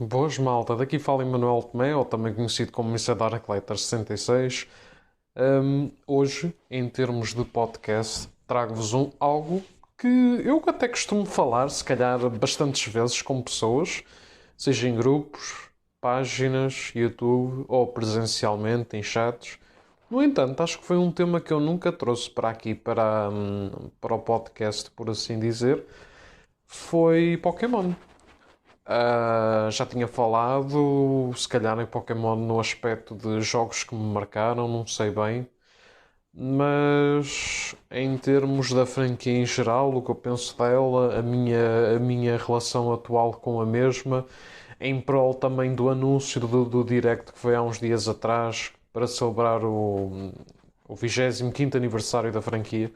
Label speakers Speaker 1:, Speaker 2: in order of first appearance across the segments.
Speaker 1: Boas, malta. Daqui fala Emanuel Tomé, ou também conhecido como Mr. Dark Later 66. Hoje, em termos de podcast, trago-vos algo que eu até costumo falar, se calhar, bastantes vezes com pessoas, seja em grupos, páginas, YouTube ou presencialmente em chats. No entanto, acho que foi um tema que eu nunca trouxe para aqui, para o podcast, por assim dizer, foi Pokémon. Já tinha falado, se calhar em Pokémon no aspecto de jogos que me marcaram, não sei bem, mas em termos da franquia em geral, o que eu penso dela, a minha relação atual com a mesma, em prol também do anúncio do Direct que foi há uns dias atrás para celebrar o 25º aniversário da franquia.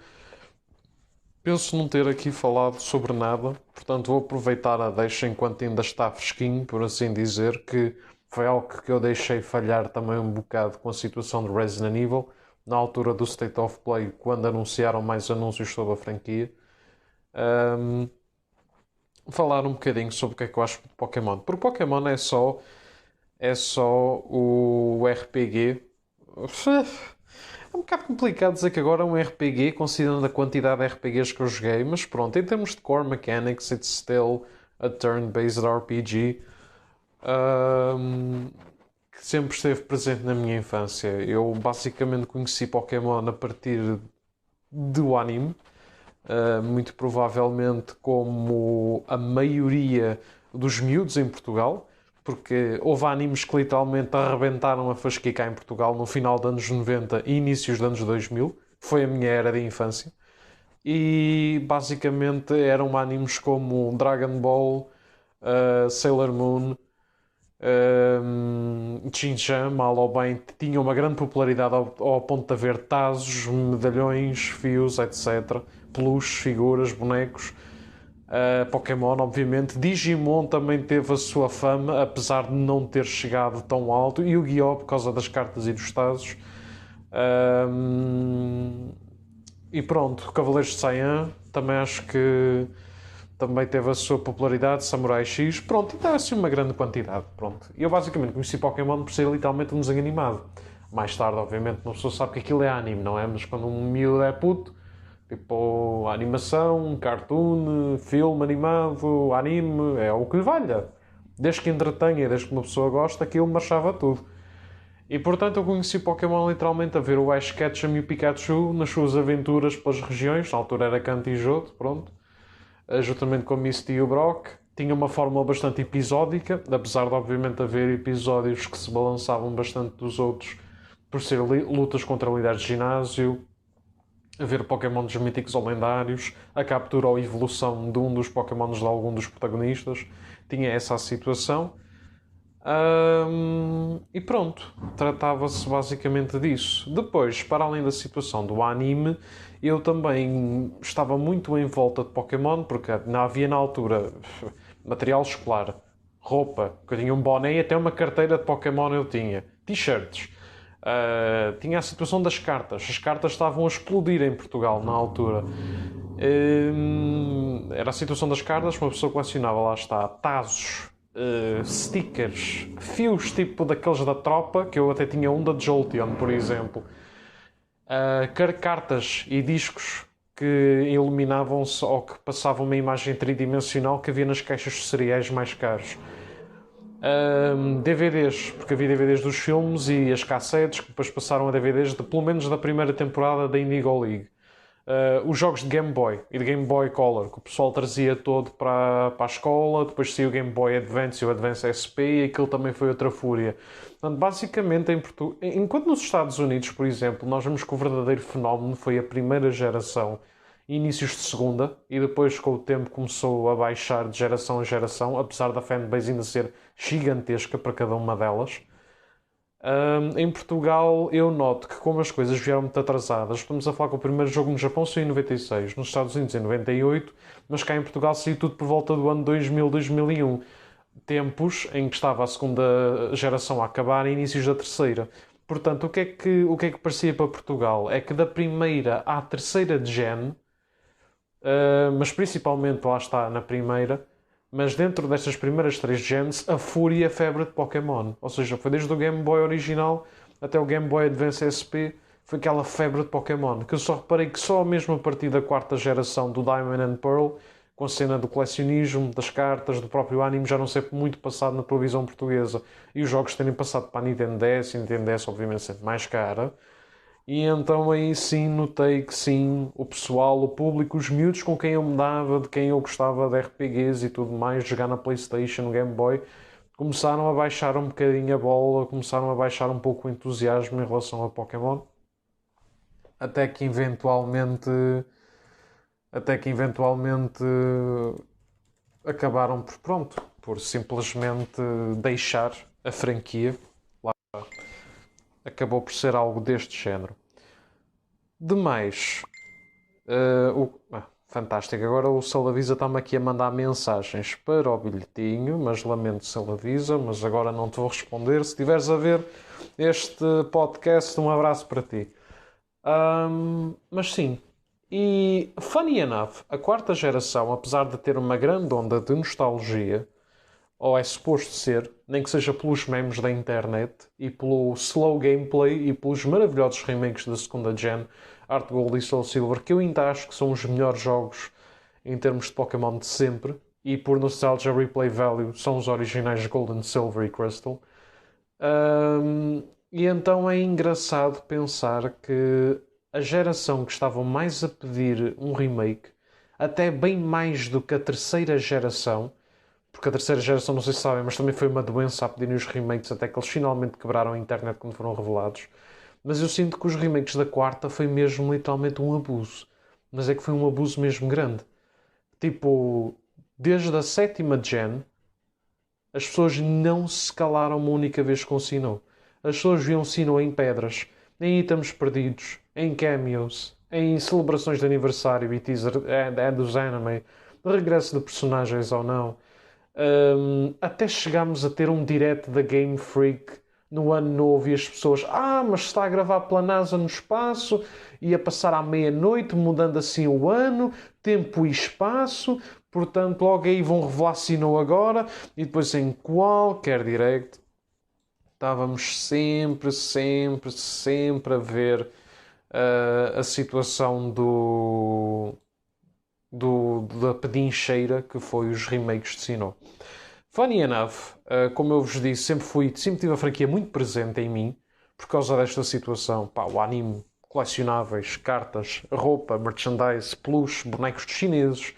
Speaker 1: Penso não ter aqui falado sobre nada, portanto vou aproveitar a deixa enquanto ainda está fresquinho, por assim dizer, que foi algo que eu deixei falhar também um bocado com a situação de Resident Evil, na altura do State of Play, quando anunciaram mais anúncios sobre a franquia. Ahm, Falar um bocadinho sobre o que é que eu acho de Pokémon. Porque Pokémon é só o RPG. É um bocado complicado dizer que agora é um RPG, considerando a quantidade de RPGs que eu joguei, mas pronto, em termos de core mechanics, it's still a turn-based RPG um, que sempre esteve presente na minha infância. Eu basicamente conheci Pokémon a partir do anime, muito provavelmente como a maioria dos miúdos em Portugal, porque houve animes que literalmente arrebentaram a fasquia cá em Portugal no final dos anos 90 e inícios dos anos 2000. Foi a minha era de infância. E basicamente eram animes como Dragon Ball, Sailor Moon, Shin-chan, mal ou bem, tinham uma grande popularidade ao ponto de haver tazos, medalhões, fios, etc. Peluches, figuras, bonecos. Pokémon, obviamente. Digimon também teve a sua fama, apesar de não ter chegado tão alto. E o Yu-Gi-Oh! Por causa das cartas e dos tazos. Um, e pronto, Cavaleiros de Saiyan também acho que também teve a sua popularidade, Samurai X, pronto, e dá assim uma grande quantidade, pronto. E eu basicamente conheci Pokémon por ser literalmente um desenho animado. Mais tarde, obviamente, uma pessoa sabe que aquilo é anime, não é? Mas quando um miúdo é puto, tipo, animação, cartoon, filme animado, anime, é o que lhe valha. Desde que entretenha, desde que uma pessoa gosta, aquilo marchava tudo. E portanto eu conheci Pokémon literalmente a ver o Ash Ketchum e o Pikachu nas suas aventuras pelas regiões, na altura era Kanto e Johto, pronto, juntamente com o Misty e o Brock. Tinha uma fórmula bastante episódica, apesar de obviamente haver episódios que se balançavam bastante dos outros por ser lutas contra líderes de ginásio, haver Pokémon dos míticos ou lendários, a captura ou evolução de um dos Pokémons de algum dos protagonistas. Tinha essa situação. E pronto, tratava-se basicamente disso. Depois, para além da situação do anime, eu também estava muito em volta de Pokémon, porque não havia na altura material escolar, roupa, que eu tinha um boné e até uma carteira de Pokémon eu tinha, t-shirts. Tinha a situação das cartas. As cartas estavam a explodir em Portugal na altura. Era a situação das cartas, uma pessoa colecionava, lá está, tazos, stickers, fios tipo daqueles da tropa, que eu até tinha um da Jolteon, por exemplo, cartas e discos que iluminavam-se ou que passavam uma imagem tridimensional que havia nas caixas de cereais mais caros. DVDs, porque havia DVDs dos filmes e as cassetes que depois passaram a DVDs de, pelo menos da primeira temporada da Indigo League. Os jogos de Game Boy e de Game Boy Color que o pessoal trazia todo para a escola, depois saiu o Game Boy Advance e o Advance SP e aquilo também foi outra fúria. Portanto, basicamente, enquanto nos Estados Unidos, por exemplo, nós vemos que o verdadeiro fenómeno foi a primeira geração, inícios de segunda, e depois com o tempo começou a baixar de geração a geração, apesar da fanbase ainda ser gigantesca para cada uma delas. Em Portugal, eu noto que, como as coisas vieram muito atrasadas, estamos a falar que o primeiro jogo no Japão saiu em 96, nos Estados Unidos em 98, mas cá em Portugal saiu tudo por volta do ano 2000, 2001. Tempos em que estava a segunda geração a acabar e inícios da terceira. Portanto, o que é que parecia para Portugal? É que da primeira à terceira de gen, mas principalmente lá está na primeira, Mas dentro destas primeiras 3 gens, a fúria e a febre de Pokémon. Ou seja, foi desde o Game Boy original até o Game Boy Advance SP, foi aquela febre de Pokémon. Que eu só reparei que só mesmo a partir da 4ª geração do Diamond and Pearl, com a cena do colecionismo, das cartas, do próprio anime, já não sei muito passado na televisão portuguesa. E os jogos terem passado para a Nintendo DS, e a Nintendo DS obviamente sempre mais cara. E então aí sim notei que sim, o pessoal, o público, os miúdos com quem eu me dava, de quem eu gostava de RPGs e tudo mais, de jogar na PlayStation, no Game Boy, começaram a baixar um bocadinho a bola, começaram a baixar um pouco o entusiasmo em relação a Pokémon. Até que eventualmente acabaram por, pronto, por simplesmente deixar a franquia. Acabou por ser algo deste género. Demais, fantástico. Agora o Salavisa está-me aqui a mandar mensagens para o bilhetinho, mas lamento Salavisa, mas agora não te vou responder. Se estiveres a ver este podcast, um abraço para ti. Mas sim, e funny enough, a 4ª geração, apesar de ter uma grande onda de nostalgia, ou é suposto ser, nem que seja pelos memes da internet e pelo slow gameplay e pelos maravilhosos remakes da 2ª gen, Heart Gold e Soul Silver, que eu ainda acho que são os melhores jogos em termos de Pokémon de sempre, e por Nostalgia Replay Value são os originais Golden, Silver e Crystal. E então é engraçado pensar que a geração que estavam mais a pedir um remake, até bem mais do que a 3ª geração, porque a 3ª geração, não sei se sabem, mas também foi uma doença a pedirem os remakes até que eles finalmente quebraram a internet quando foram revelados. Mas eu sinto que os remakes da 4ª foi mesmo literalmente um abuso. Mas é que foi um abuso mesmo grande. Tipo, desde a 7ª gen, as pessoas não se calaram uma única vez com o Sinnoh. As pessoas viam Sinnoh em pedras, em itens perdidos, em cameos, em celebrações de aniversário e teaser dos anime, de regresso de personagens ou não. Até chegámos a ter um direct da Game Freak no ano novo e as pessoas, mas está a gravar pela NASA no espaço, ia passar à meia-noite, mudando assim o ano, tempo e espaço, portanto logo aí vão revelar Sinnoh agora, e depois em qualquer direct estávamos sempre a ver a situação da pedincheira que foi os remakes de Sinnoh. Funny enough, como eu vos disse, sempre tive a franquia muito presente em mim por causa desta situação. O anime, colecionáveis, cartas, roupa, merchandise, peluche, bonecos de chineses,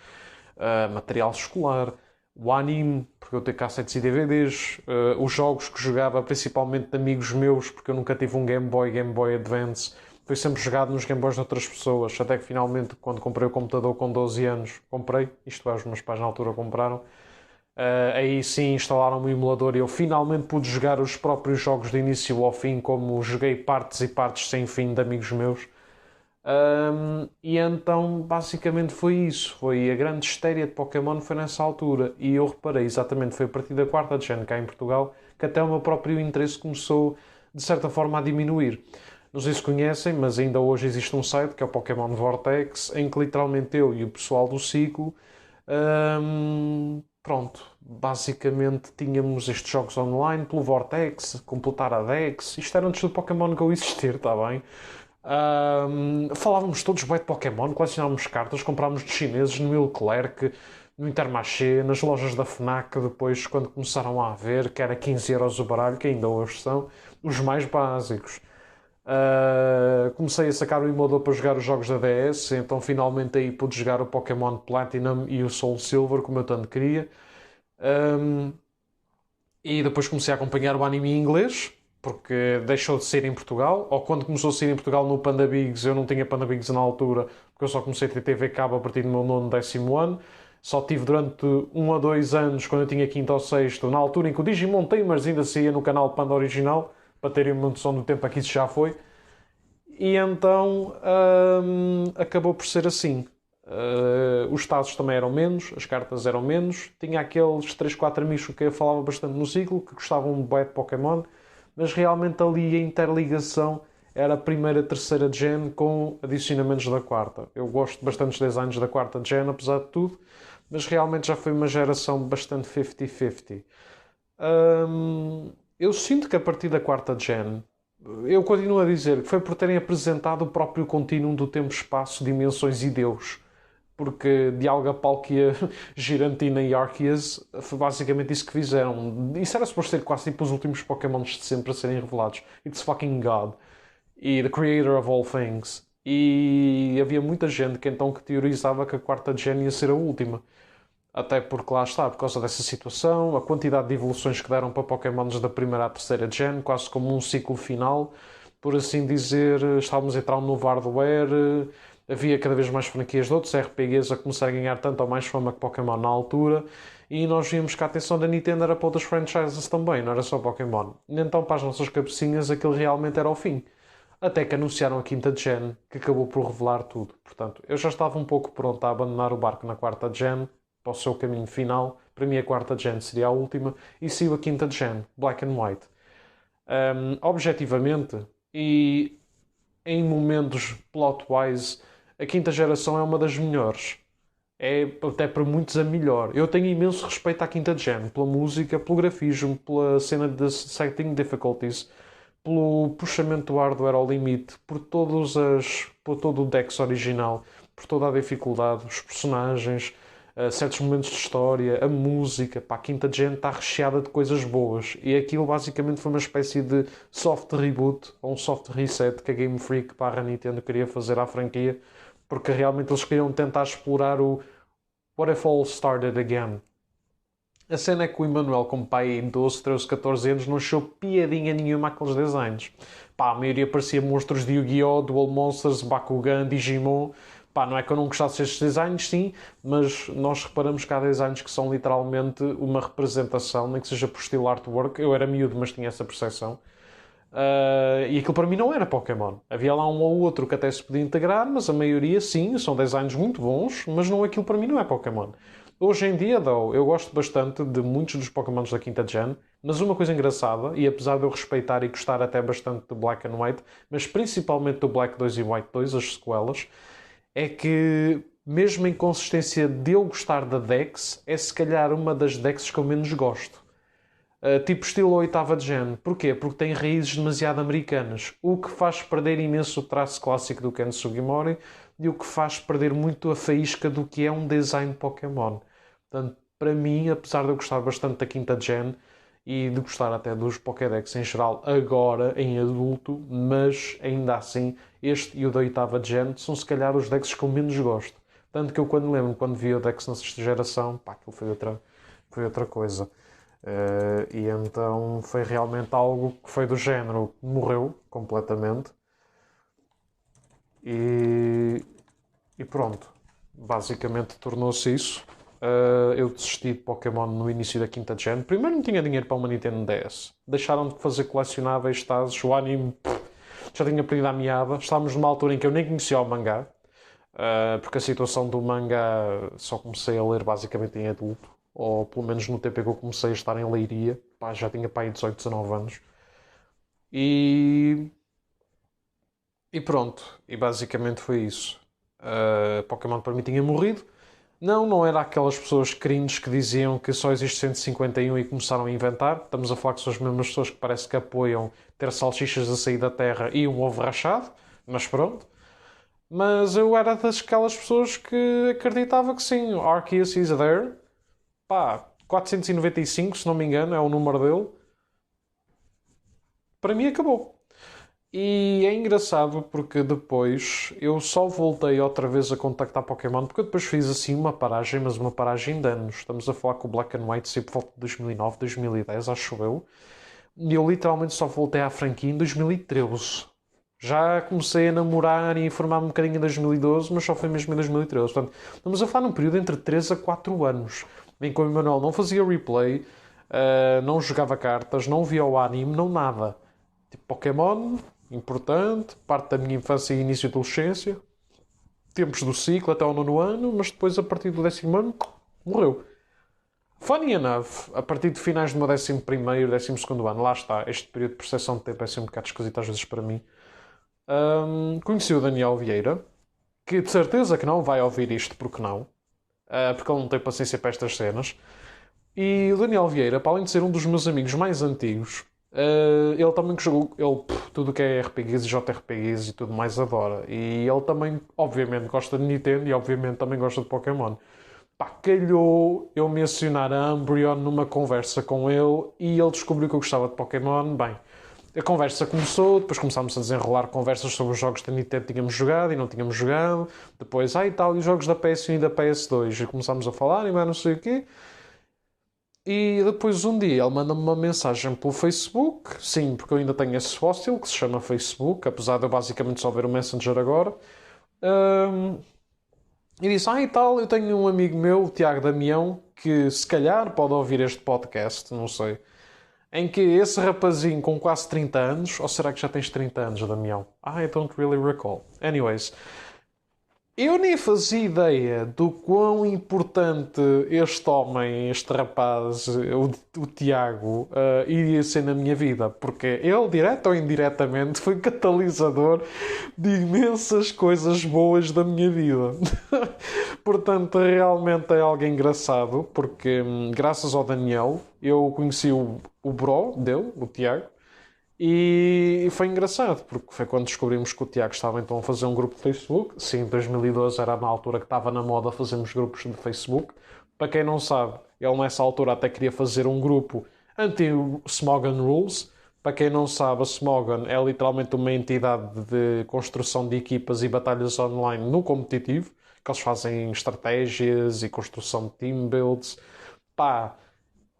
Speaker 1: material escolar, o anime, porque eu tenho cassetes e DVDs, os jogos que jogava principalmente de amigos meus, porque eu nunca tive um Game Boy Advance, foi sempre jogado nos Game Boys de outras pessoas, até que finalmente, quando comprei o computador com 12 anos, isto é, os meus pais na altura compraram, aí sim instalaram um emulador e eu finalmente pude jogar os próprios jogos de início ao fim, como joguei partes e partes sem fim de amigos meus. E então basicamente foi isso, foi a grande história de Pokémon foi nessa altura, e eu reparei exatamente, foi a partir da 4ª gen cá em Portugal que até o meu próprio interesse começou de certa forma a diminuir. Não sei se conhecem, mas ainda hoje existe um site que é o Pokémon Vortex, em que literalmente eu e o pessoal do ciclo basicamente tínhamos estes jogos online pelo Vortex, completar a Dex, isto era antes do Pokémon Go existir, está bem? Falávamos todos bem de Pokémon, colecionávamos cartas, comprámos de chineses no Leclerc, no Intermarché, nas lojas da FNAC, depois quando começaram a haver, que era 15€ o baralho, que ainda hoje são os mais básicos. Comecei a sacar o emulador para jogar os jogos da DS, então finalmente aí pude jogar o Pokémon Platinum e o Soul Silver, como eu tanto queria. E depois comecei a acompanhar o anime em inglês, porque deixou de ser em Portugal, ou quando começou a ser em Portugal no Panda Bigs, eu não tinha Panda Bigs na altura, porque eu só comecei a ter TV cabo a partir do meu 9º, 10º ano. Só tive durante 1 a 2 anos, quando eu tinha 5º ou 6º, na altura em que o Digimon Tamers ainda saía no canal Panda original, para terem uma noção do tempo a que isso já foi. E então acabou por ser assim. Os tazos também eram menos, as cartas eram menos. Tinha aqueles 3, 4 amigos que eu falava bastante no ciclo, que gostavam de Pokémon, mas realmente ali a interligação era a primeira, 3ª gen com adicionamentos da 4ª. Eu gosto bastante dos designs da 4ª gen, apesar de tudo. mas realmente já foi uma geração bastante 50-50. Eu sinto que a partir da quarta gen, eu continuo a dizer que foi por terem apresentado o próprio contínuo do tempo, espaço, dimensões e Deus. Porque Dialga, Palkia, Girantina e Arceus foi basicamente isso que fizeram. Isso era suposto ser quase tipo os últimos Pokémons de sempre a serem revelados. It's fucking God. E The Creator of All Things. E havia muita gente que então que teorizava que a quarta gen ia ser a última. Até porque lá está, por causa dessa situação, a quantidade de evoluções que deram para Pokémons da primeira à terceira gen, quase como um ciclo final, por assim dizer, estávamos a entrar um novo hardware, havia cada vez mais franquias de outros RPGs a começar a ganhar tanto ou mais fama que Pokémon na altura, e nós vimos que a atenção da Nintendo era para outras franchises também, não era só Pokémon. E então, para as nossas cabecinhas, aquilo realmente era o fim. Até que anunciaram a quinta gen, que acabou por revelar tudo. Portanto, eu já estava um pouco pronto a abandonar o barco na quarta gen, para o seu caminho final. Para mim, a quarta gen seria a última. E saiu a quinta gen, Black and White. Objetivamente, e em momentos plot-wise, a quinta geração é uma das melhores. É até para muitos a melhor. Eu tenho imenso respeito à quinta gen, pela música, pelo grafismo, pela cena de setting difficulties, pelo puxamento do hardware ao limite, por todo o Dex original, por toda a dificuldade, os personagens, certos momentos de história, a música. Pá, a quinta gen está recheada de coisas boas. E aquilo basicamente foi uma espécie de soft reboot, ou um soft reset que a Game Freak barra Nintendo queria fazer à franquia, porque realmente eles queriam tentar explorar o What if all started again? A cena é que o Emanuel, como pai de 12, 13, 14 anos, não achou piadinha nenhuma àqueles desenhos. Pá, a maioria parecia monstros de Yu-Gi-Oh!, Duel Monsters, Bakugan, Digimon. Pá, não é que eu não gostasse destes desenhos, sim, mas nós reparamos que há desenhos que são literalmente uma representação, nem que seja por estilo artwork. Eu era miúdo, mas tinha essa percepção. E aquilo para mim não era Pokémon. Havia lá um ou outro que até se podia integrar, mas a maioria sim, são designs muito bons, mas não, aquilo para mim não é Pokémon. Hoje em dia, though, eu gosto bastante de muitos dos Pokémons da quinta gen, mas uma coisa engraçada, e apesar de eu respeitar e gostar até bastante do Black and White, mas principalmente do Black 2 e White 2, as sequelas, é que mesmo em consistência de eu gostar da Dex, é se calhar uma das Dexes que eu menos gosto. Tipo estilo oitava de gen. Porquê? Porque tem raízes demasiado americanas. O que faz perder imenso o traço clássico do Ken Sugimori e o que faz perder muito a faísca do que é um design Pokémon. Portanto, para mim, apesar de eu gostar bastante da quinta gen e de gostar até dos Pokédex em geral, agora em adulto, mas ainda assim, este e o da oitava gen são se calhar os decks que eu menos gosto. Tanto que eu quando vi o Dex na sexta geração, pá, aquilo foi outra coisa. E então foi realmente algo que foi do género, morreu completamente. E, e pronto, basicamente tornou-se isso. Eu desisti de Pokémon no início da quinta gen. Primeiro não tinha dinheiro para uma Nintendo DS. Deixaram de fazer colecionáveis tazos. O anime já tinha perdido a meada. Estávamos numa altura em que eu nem conhecia o mangá. Porque a situação do mangá só comecei a ler basicamente em adulto. Ou pelo menos no tempo em que eu comecei a estar em Leiria. Pá, já tinha pai 18, 19 anos. E, e pronto. E basicamente foi isso. Pokémon para mim tinha morrido. Não era aquelas pessoas cringes que diziam que só existe 151 e começaram a inventar. Estamos a falar que são as mesmas pessoas que parece que apoiam ter salsichas a sair da terra e um ovo rachado. Mas pronto. Mas eu era daquelas pessoas que acreditava que sim, Arceus is there. Pá, 495, se não me engano, é o número dele. Para mim acabou. E é engraçado porque depois eu só voltei outra vez a contactar Pokémon porque eu depois fiz assim uma paragem, mas uma paragem de anos. Estamos a falar com o Black and White sempre por volta de 2009, 2010, acho eu. E eu literalmente só voltei à franquia em 2013. Já comecei a namorar e a informar-me um bocadinho em 2012, mas só foi mesmo em 2013. Portanto, estamos a falar num período entre 3 a 4 anos em que o Emanuel não fazia replay, não jogava cartas, não via o anime, não nada. Tipo, Pokémon, importante, parte da minha infância e início da adolescência, tempos do ciclo até ao nono ano, mas depois a partir do 10º ano, morreu. Funny enough, a partir de finais do meu 11º, 12º ano, lá está, este período de percepção de tempo é assim um bocado esquisito às vezes para mim, conheci o Daniel Vieira, que de certeza que não vai ouvir isto, porque não. porque ele não tem paciência para estas cenas. E o Daniel Vieira, para além de ser um dos meus amigos mais antigos, ele também que jogou, tudo que é RPGs e JRPGs e tudo mais adora. E ele também, obviamente, gosta de Nintendo e obviamente também gosta de Pokémon. Pá, calhou eu mencionar a Umbreon numa conversa com ele e ele descobriu que eu gostava de Pokémon. Bem, a conversa começou, depois começámos a desenrolar conversas sobre os jogos da Nintendo que tínhamos jogado e não tínhamos jogado. Depois, e tal, e os jogos da PS1 e da PS2. E começámos a falar e mais não sei o quê. E depois um dia ele manda-me uma mensagem pelo Facebook. Sim, porque eu ainda tenho esse fóssil que se chama Facebook, apesar de eu basicamente só ver o Messenger agora. E disse, e tal, eu tenho um amigo meu, o Tiago Damião, que se calhar pode ouvir este podcast, não sei, em que esse rapazinho com quase 30 anos, ou será que já tens 30 anos, Damião? I don't really recall. Anyways, eu nem fazia ideia do quão importante este homem, este rapaz, o Tiago, iria ser na minha vida. Porque ele, direto ou indiretamente, foi catalisador de imensas coisas boas da minha vida. Portanto, realmente é algo engraçado, porque graças ao Daniel, eu conheci o bro dele, o Tiago, e foi engraçado, porque foi quando descobrimos que o Tiago estava então a fazer um grupo de Facebook. Sim, 2012 era na altura que estava na moda fazermos grupos de Facebook. Para quem não sabe, ele nessa altura até queria fazer um grupo anti-Smogon Rules. Para quem não sabe, a Smogon é literalmente uma entidade de construção de equipas e batalhas online no competitivo, que eles fazem estratégias e construção de team builds. Pá,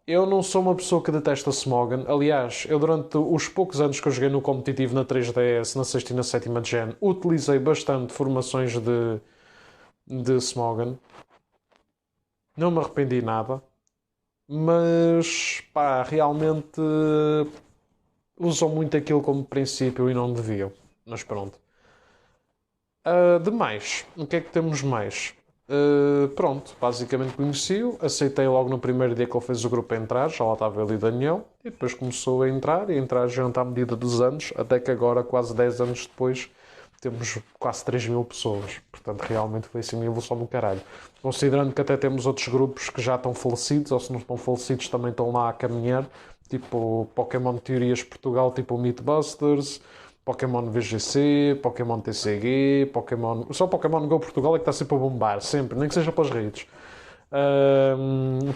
Speaker 1: eu não sou uma pessoa que detesta Smogon. Aliás, eu durante os poucos anos que eu joguei no competitivo na 3DS, na 6ª e na 7ª Gen, utilizei bastante formações de Smogon. Não me arrependi nada. Mas, pá, realmente usam muito aquilo como princípio e não deviam. Mas pronto. Demais, o que é que temos mais? Pronto, basicamente conheci-o, aceitei logo no primeiro dia que ele fez o grupo a entrar, já lá estava ele e o Daniel, e depois começou a entrar, e a entrar junto à medida dos anos, até que agora, quase 10 anos depois, temos quase 3.000 pessoas. Portanto, realmente foi assim uma evolução do caralho. Considerando que até temos outros grupos que já estão falecidos, ou se não estão falecidos também estão lá a caminhar, tipo Pokémon Teorias Portugal, tipo o Mythbusters, Pokémon VGC, Pokémon TCG, Pokémon... Só Pokémon Go Portugal é que está sempre a bombar, sempre, nem que seja pelas redes.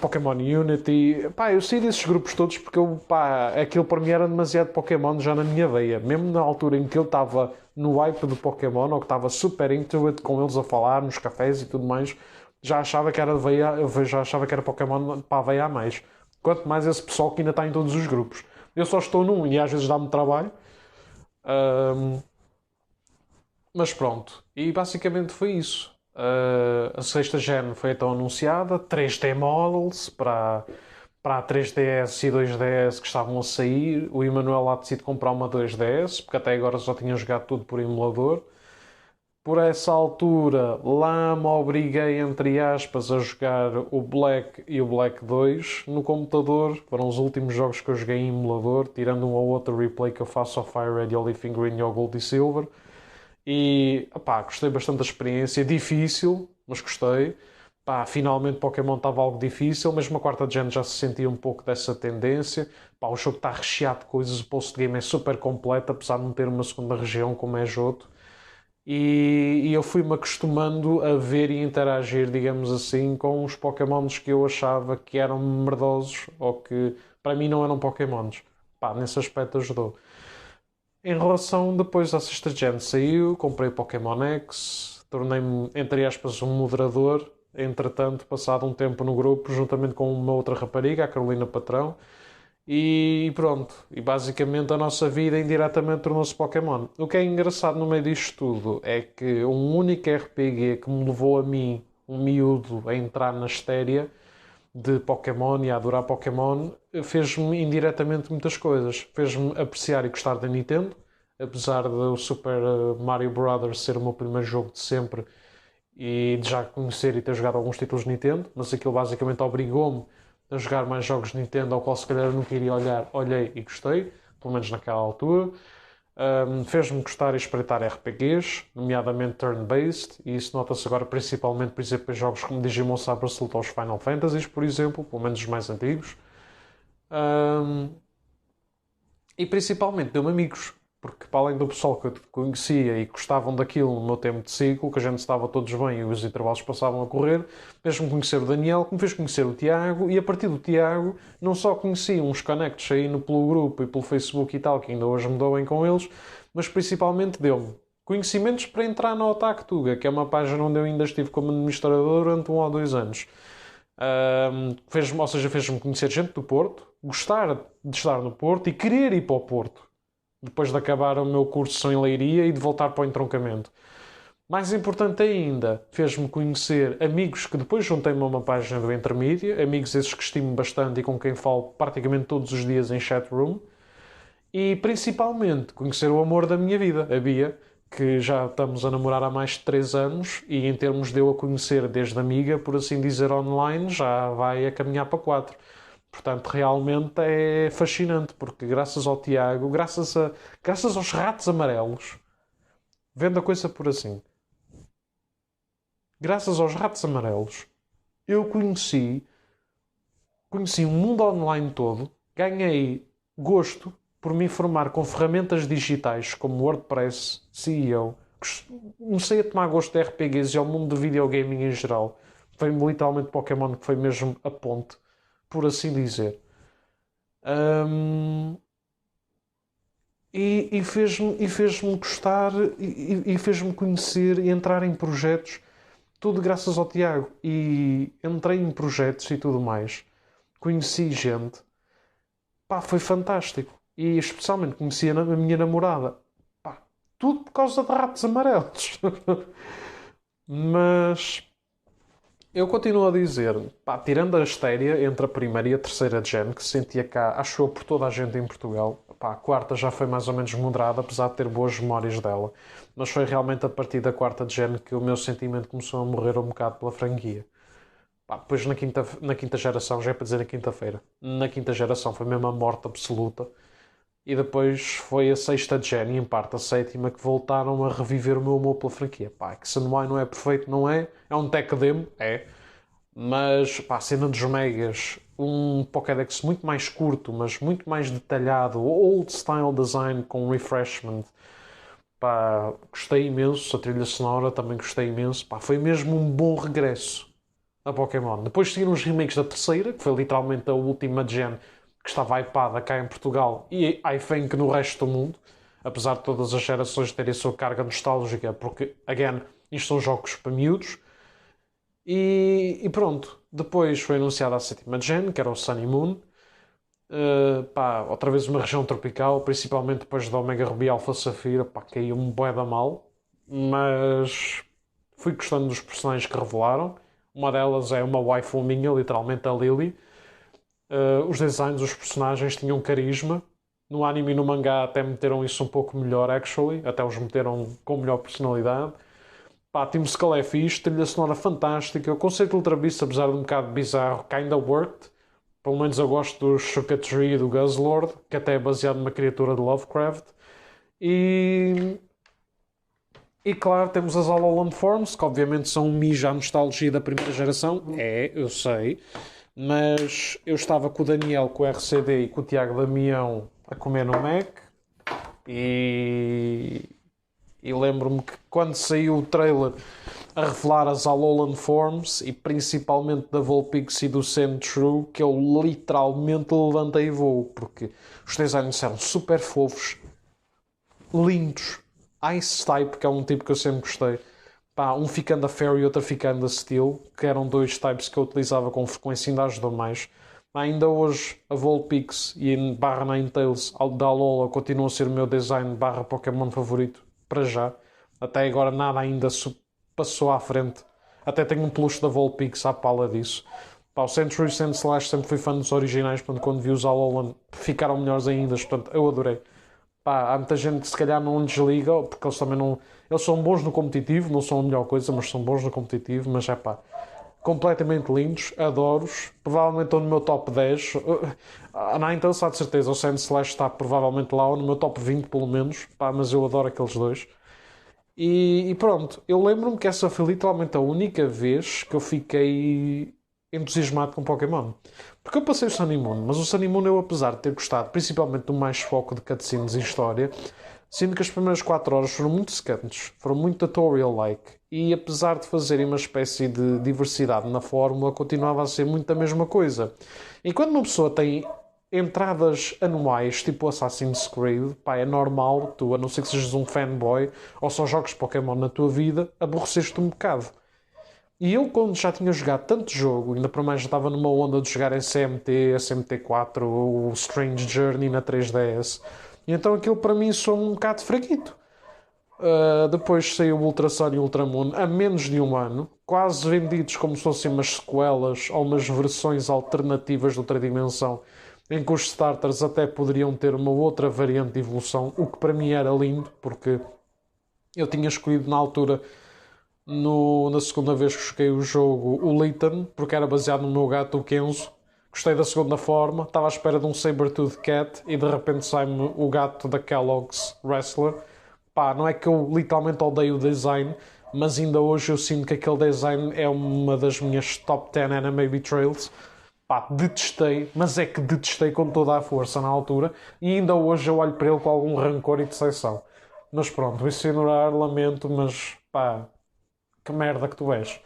Speaker 1: Pokémon Unity, pá, eu sei desses grupos todos porque aquilo para mim era demasiado Pokémon já na minha veia, mesmo na altura em que eu estava no hype do Pokémon, ou que estava super into it com eles a falar nos cafés e tudo mais, já achava que era Pokémon para a veia a mais. Quanto mais esse pessoal que ainda está em todos os grupos. Eu só estou num e às vezes dá-me trabalho. Mas pronto, e basicamente foi isso. A 6ª Gen foi então anunciada, 3D Models para a 3DS e 2DS que estavam a sair. O Emanuel lá decide comprar uma 2DS, porque até agora só tinha jogado tudo por emulador. Por essa altura, lá me obriguei, entre aspas, a jogar o Black e o Black 2 no computador. Foram os últimos jogos que eu joguei em emulador, tirando um ou outro replay que eu faço ao Fire Red, ao Leafing Green e ao Gold e Silver. E, pá, gostei bastante da experiência. Difícil, mas gostei. Pá, finalmente Pokémon estava algo difícil, mas uma 4ª Gen já se sentia um pouco dessa tendência. Pá, o jogo está recheado de coisas, o post-game é super completo, apesar de não ter uma segunda região como é Johto. E eu fui-me acostumando a ver e interagir, digamos assim, com os Pokémons que eu achava que eram merdosos ou que para mim não eram Pokémons. Pá, nesse aspecto ajudou. Em relação depois à 6ª Gen saiu, comprei Pokémon X, tornei-me, entre aspas, um moderador. Entretanto, passado um tempo no grupo, juntamente com uma outra rapariga, a Carolina Patrão, e pronto. E basicamente a nossa vida indiretamente tornou-se Pokémon. O que é engraçado no meio disto tudo é que um único RPG que me levou a mim, um miúdo, a entrar na história de Pokémon e a adorar Pokémon, fez-me indiretamente muitas coisas. Fez-me apreciar e gostar da Nintendo, apesar do Super Mario Bros. Ser o meu primeiro jogo de sempre e de já conhecer e ter jogado alguns títulos de Nintendo, mas aquilo basicamente obrigou-me a jogar mais jogos de Nintendo ao qual se calhar eu nunca iria olhar, olhei e gostei, pelo menos naquela altura. Fez-me gostar e espreitar RPGs, nomeadamente turn-based, e isso nota-se agora principalmente, por exemplo, em jogos como Digimon Sabre Salute aos Final Fantasies, por exemplo, pelo menos os mais antigos. E principalmente deu-me amigos, porque para além do pessoal que eu conhecia e gostavam daquilo no meu tempo de ciclo, que a gente estava todos bem e os intervalos passavam a correr, fez-me conhecer o Daniel, que me fez conhecer o Tiago, e a partir do Tiago não só conheci uns connects aí pelo grupo e pelo Facebook e tal, que ainda hoje me dou bem com eles, mas principalmente deu-me conhecimentos para entrar na Otaku Tuga, que é uma página onde eu ainda estive como administrador durante 1 ou 2 anos. Ou seja, fez-me conhecer gente do Porto, gostar de estar no Porto e querer ir para o Porto depois de acabar o meu curso em Leiria e de voltar para o entroncamento. Mais importante ainda, fez-me conhecer amigos que depois juntei-me a uma página do Intermídia, amigos esses que estimo bastante e com quem falo praticamente todos os dias em chatroom, e principalmente conhecer o amor da minha vida, a Bia, que já estamos a namorar há mais de 3 anos e em termos de eu a conhecer desde amiga, por assim dizer, online, já vai a caminhar para 4. Portanto, realmente é fascinante, porque graças ao Tiago, graças aos ratos amarelos, vendo a coisa por assim, graças aos ratos amarelos, eu conheci um mundo online todo, ganhei gosto por me informar com ferramentas digitais como WordPress, CEO, comecei a tomar gosto de RPGs e ao mundo de videogaming em geral. Foi literalmente Pokémon que foi mesmo a ponte, por assim dizer. Um, e fez-me gostar e fez-me conhecer e entrar em projetos, tudo graças ao Tiago. E entrei em projetos e tudo mais. Conheci gente. Pá, foi fantástico. E especialmente conheci a minha namorada. Pá, tudo por causa de ratos amarelos. Mas eu continuo a dizer, pá, tirando a história entre a primeira e a terceira gen, que se sentia cá, acho eu, por toda a gente em Portugal, pá, a quarta já foi mais ou menos moderada, apesar de ter boas memórias dela. Mas foi realmente a partir da quarta gen que o meu sentimento começou a morrer um bocado pela franquia. Pá, depois na quinta geração, já é para dizer na quinta-feira, na quinta geração foi mesmo a morte absoluta. E depois foi a sexta gen e em parte a sétima que voltaram a reviver o meu amor pela franquia. Pá, que Sunway não é perfeito, não é? É um tech demo, é. Mas, pá, a cena dos Megas, um Pokédex muito mais curto, mas muito mais detalhado, old style design com refreshment. Pá, gostei imenso, a trilha sonora também gostei imenso. Pá, foi mesmo um bom regresso a Pokémon. Depois seguiram os remakes da terceira, que foi literalmente a última gen que estava hypada cá em Portugal e I think no resto do mundo, apesar de todas as gerações terem a sua carga nostálgica, porque, again, isto são jogos para miúdos. E pronto, depois foi anunciada a sétima gen, que era o Sun e Moon. Pá, outra vez uma região tropical, principalmente depois da Omega Ruby Alpha Safira, pá, caiu-me bué da mal, mas fui gostando dos personagens que revelaram. Uma delas é uma waifu minha, literalmente a Lily. Os designs dos personagens tinham carisma. No anime e no mangá até meteram isso um pouco melhor, actually. Até os meteram com melhor personalidade. Pá, Team Skull é fixe, trilha sonora fantástica. O conceito de Ultra Beast, apesar de um bocado bizarro, kinda worked. Pelo menos eu gosto do Shukatri e do Guzzlord, que até é baseado numa criatura de Lovecraft. E claro, temos as Alolan Forms, que obviamente são um mijo à nostalgia da primeira geração. É, eu sei. Mas eu estava com o Daniel, com o RCD e com o Tiago Damião a comer no Mac. E lembro-me que quando saiu o trailer a revelar as Alolan Forms e principalmente da Vulpix e do Sandshrew, que eu literalmente levantei voo, porque os designs eram super fofos, lindos. Ice Type, que é um tipo que eu sempre gostei. Pá, um ficando a Fairy e outro ficando a Steel, que eram dois types que eu utilizava com frequência e ainda ajudou mais. Ainda hoje a Vulpix e barra Ninetales da Alola continuam a ser o meu design barra Pokémon favorito, para já. Até agora nada ainda passou à frente. Até tenho um peluche da Vulpix à pala disso. Pá, o Century e Sandslash sempre fui fã dos originais, portanto quando vi os Alolan ficaram melhores ainda, portanto eu adorei. Pá, há muita gente que se calhar não desliga, porque eles também não... Eles são bons no competitivo, não são a melhor coisa, mas são bons no competitivo, mas é pá... completamente lindos, adoro-os, provavelmente estão no meu top 10. A Ninetales, de certeza, o Sand Slash está provavelmente lá, ou no meu top 20 pelo menos, pá, mas eu adoro aqueles dois. E pronto, eu lembro-me que essa foi literalmente a única vez que eu fiquei entusiasmado com Pokémon. Porque eu passei o Sun e Moon, mas o Sun e Moon eu, apesar de ter gostado, principalmente do mais foco de cutscenes e história, sinto que as primeiras 4 horas foram muito secantes, foram muito tutorial-like. E apesar de fazerem uma espécie de diversidade na fórmula, continuava a ser muito a mesma coisa. E quando uma pessoa tem entradas anuais, tipo Assassin's Creed, pá, é normal, tu, a não ser que sejas um fanboy ou só jogues Pokémon na tua vida, aborreceste um bocado. E eu, quando já tinha jogado tanto jogo, ainda por mais já estava numa onda de jogar SMT, SMT4 ou Strange Journey na 3DS, e então aquilo para mim soa um bocado fraquito. Depois saiu o Ultra Sun e o Ultra Moon a menos de um ano, quase vendidos como se fossem umas sequelas ou umas versões alternativas de outra dimensão, em que os starters até poderiam ter uma outra variante de evolução, o que para mim era lindo, porque eu tinha escolhido na altura, na segunda vez que joguei o jogo, o Litten, porque era baseado no meu gato, o Kenzo. Gostei da segunda forma, estava à espera de um Sabertooth Cat e de repente sai-me o gato da Kellogg's Wrestler. Pá, não é que eu literalmente odeio o design, mas ainda hoje eu sinto que aquele design é uma das minhas top 10 anime betrayals. Pá, detestei, mas é que detestei com toda a força na altura e ainda hoje eu olho para ele com algum rancor e decepção. Mas pronto, isso ignorar, lamento, mas pá, que merda que tu és.